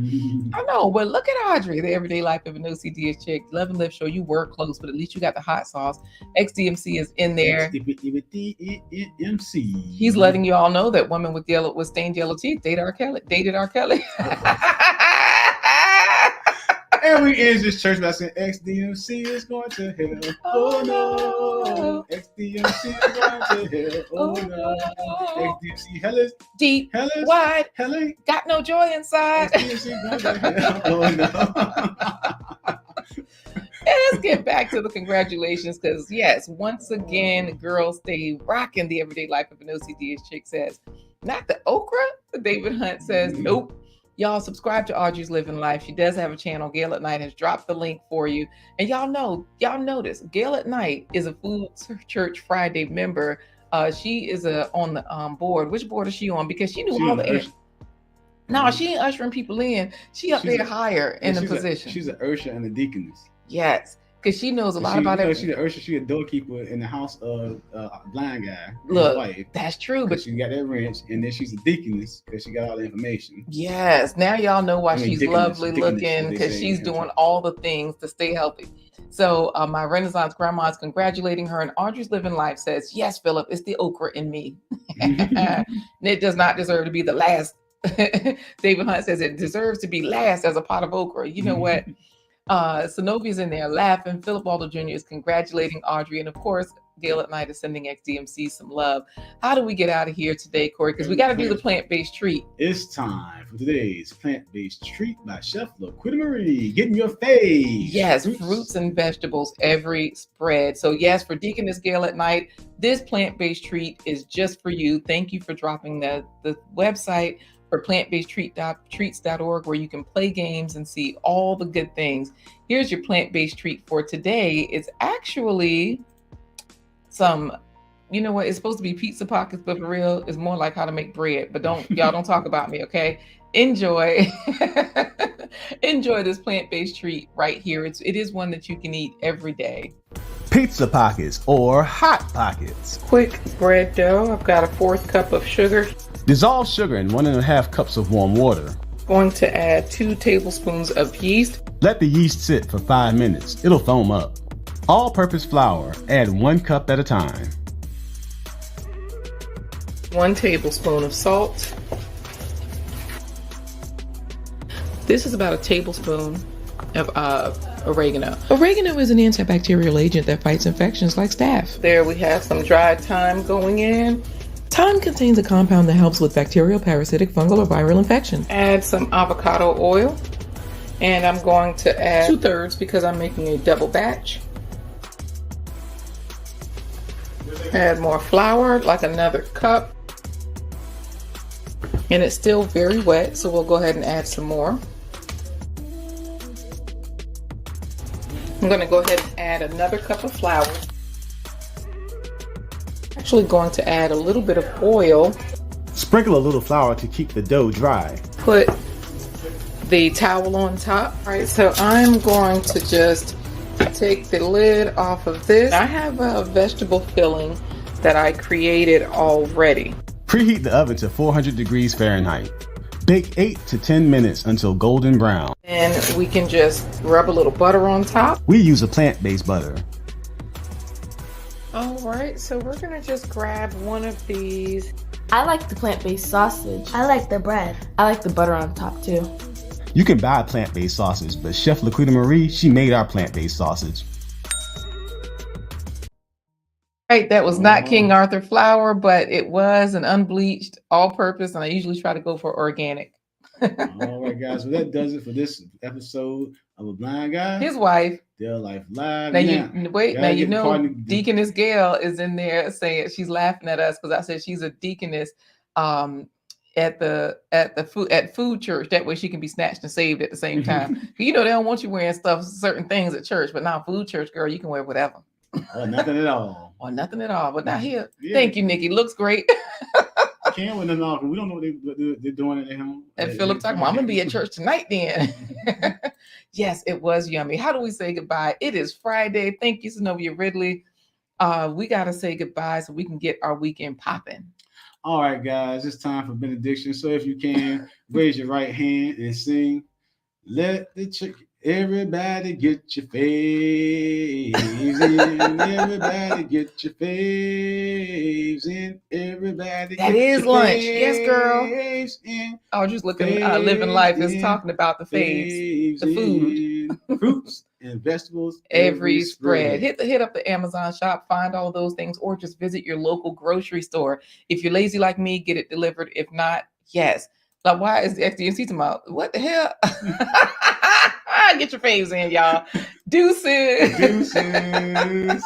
A: I know, but look at Audrey, the Everyday Life of an OCD Chick. Love and Live Show, you were close, but at least you got the hot sauce. XDMC is in there. He's letting you all know that women with stained yellow teeth dated R. Kelly.
B: And we end this church by saying XDMC is going to hell. Oh no. XDMC is going to hell. Oh no. XDMC hell is
A: deep,
B: hell is
A: wide,
B: hell is
A: got no joy inside.
B: XDMC going to hell. Oh no.
A: And let's get back to the congratulations, because yes, once again, girls stay rocking. The Everyday Life of an OCD Chick says, not the okra. David Hunt says, nope. Y'all subscribe to Audrey's Living Life. She does have a channel. Gail at Night has dropped the link for you. And y'all notice, Gail at Night is a Food Church Friday member. She is on the board. Which board is she on? Because she knew all the... No, she ain't ushering people in. She up there higher in the position.
B: She's an usher and a deaconess.
A: Yes, because she knows a lot about it.
B: She's an usher. She's a doorkeeper in the house of a blind guy.
A: Look,
B: wife.
A: That's true. But
B: she got that wrench, and then she's a deaconess because she got all the information.
A: Yes, now y'all know why she's lovely looking, because she's doing all the things to stay healthy. So my Renaissance grandma is congratulating her, and Audrey's Living Life says, yes, Philip, it's the okra in me. And it does not deserve to be the last. David Hunt says it deserves to be last as a pot of okra. You know what? Synovia's in there laughing. Philip Waldo Jr. is congratulating Audrey. And of course, Gail at Night is sending XDMC some love. How do we get out of here today, Corey? Because we got to do the plant-based treat.
B: It's time for today's plant-based treat by Chef LaQuita Marie. Getting your face.
A: Yes, fruits and vegetables every spread. So yes, for Deaconess Gail at Night, this plant-based treat is just for you. Thank you for dropping the website for plantbasedtreats.org, where you can play games and see all the good things. Here's your plant-based treat for today. It's actually some, you know what, it's supposed to be pizza pockets, but for real, it's more like how to make bread. But y'all don't talk about me, okay? Enjoy. Enjoy this plant-based treat right here. It is one that you can eat every day.
E: Pizza pockets or hot pockets.
A: Quick bread dough. I've got a 1/4 cup of sugar.
E: Dissolve sugar in 1.5 cups of warm water.
A: Going to add 2 tablespoons of yeast.
E: Let the yeast sit for 5 minutes. It'll foam up. All-purpose flour. Add 1 cup at a time.
A: 1 tablespoon of salt. This is about a tablespoon of oregano. Oregano is an antibacterial agent that fights infections like staph. There we have some dried thyme going in. Thyme contains a compound that helps with bacterial, parasitic, fungal, or viral infection. Add some avocado oil. And I'm going to add 2/3 because I'm making a double batch. Add more flour, like another cup. And it's still very wet, so we'll go ahead and add some more. I'm going to go ahead and add another cup of flour. Actually going to add a little bit of oil.
E: Sprinkle a little flour to keep the dough dry.
A: Put the towel on top. All right, so I'm going to just take the lid off of this. I have a vegetable filling that I created already.
E: Preheat the oven to 400 degrees Fahrenheit. Bake 8 to 10 minutes until golden brown.
A: And we can just rub a little butter on top.
E: We use a plant-based butter.
A: All right, so we're gonna just grab one of these.
F: I like the plant-based sausage.
G: I like the bread.
F: I like the butter on top too.
E: You can buy plant-based sausage, but Chef LaQuita Marie, she made our plant-based sausage.
A: Right, that was not King Arthur flour, but it was an unbleached, all-purpose, and I usually try to go for organic.
B: All right, guys. Well, that does it for this episode of A Blind Guy.
A: His wife.
B: Their Life Live.
A: Now you know, Deaconess Gail is in there saying she's laughing at us because I said she's a deaconess at food church. That way she can be snatched and saved at the same time. You know, they don't want you wearing certain things at church, but now food church, girl, you can wear whatever.
B: Or nothing at all.
A: Or nothing at all. But not here.
B: Yeah.
A: Thank you, Nikki. Looks great.
B: Can't with them all. We don't know what they're doing at home.
A: And Philip talking, I'm gonna be at church tonight then. Yes, it was yummy. How do we say goodbye? It is Friday. Thank you, Zenobia Ridley. We gotta say goodbye so we can get our weekend popping.
B: All right, guys, it's time for benediction. So if you can, raise your right hand and sing. Let the church, everybody get your faves in. Everybody get your faves in. Everybody
A: that
B: get
A: is
B: your
A: lunch. Yes, girl.
B: In.
A: I was just looking, Living Life is talking about the faves, the food.
B: Fruits and vegetables.
A: Every spread. Hit up the Amazon shop, find all those things, or just visit your local grocery store. If you're lazy like me, get it delivered. If not, yes. Like, why is the XDMC talking about what the hell? Get your faves in, y'all. Deuces.
B: Deuces.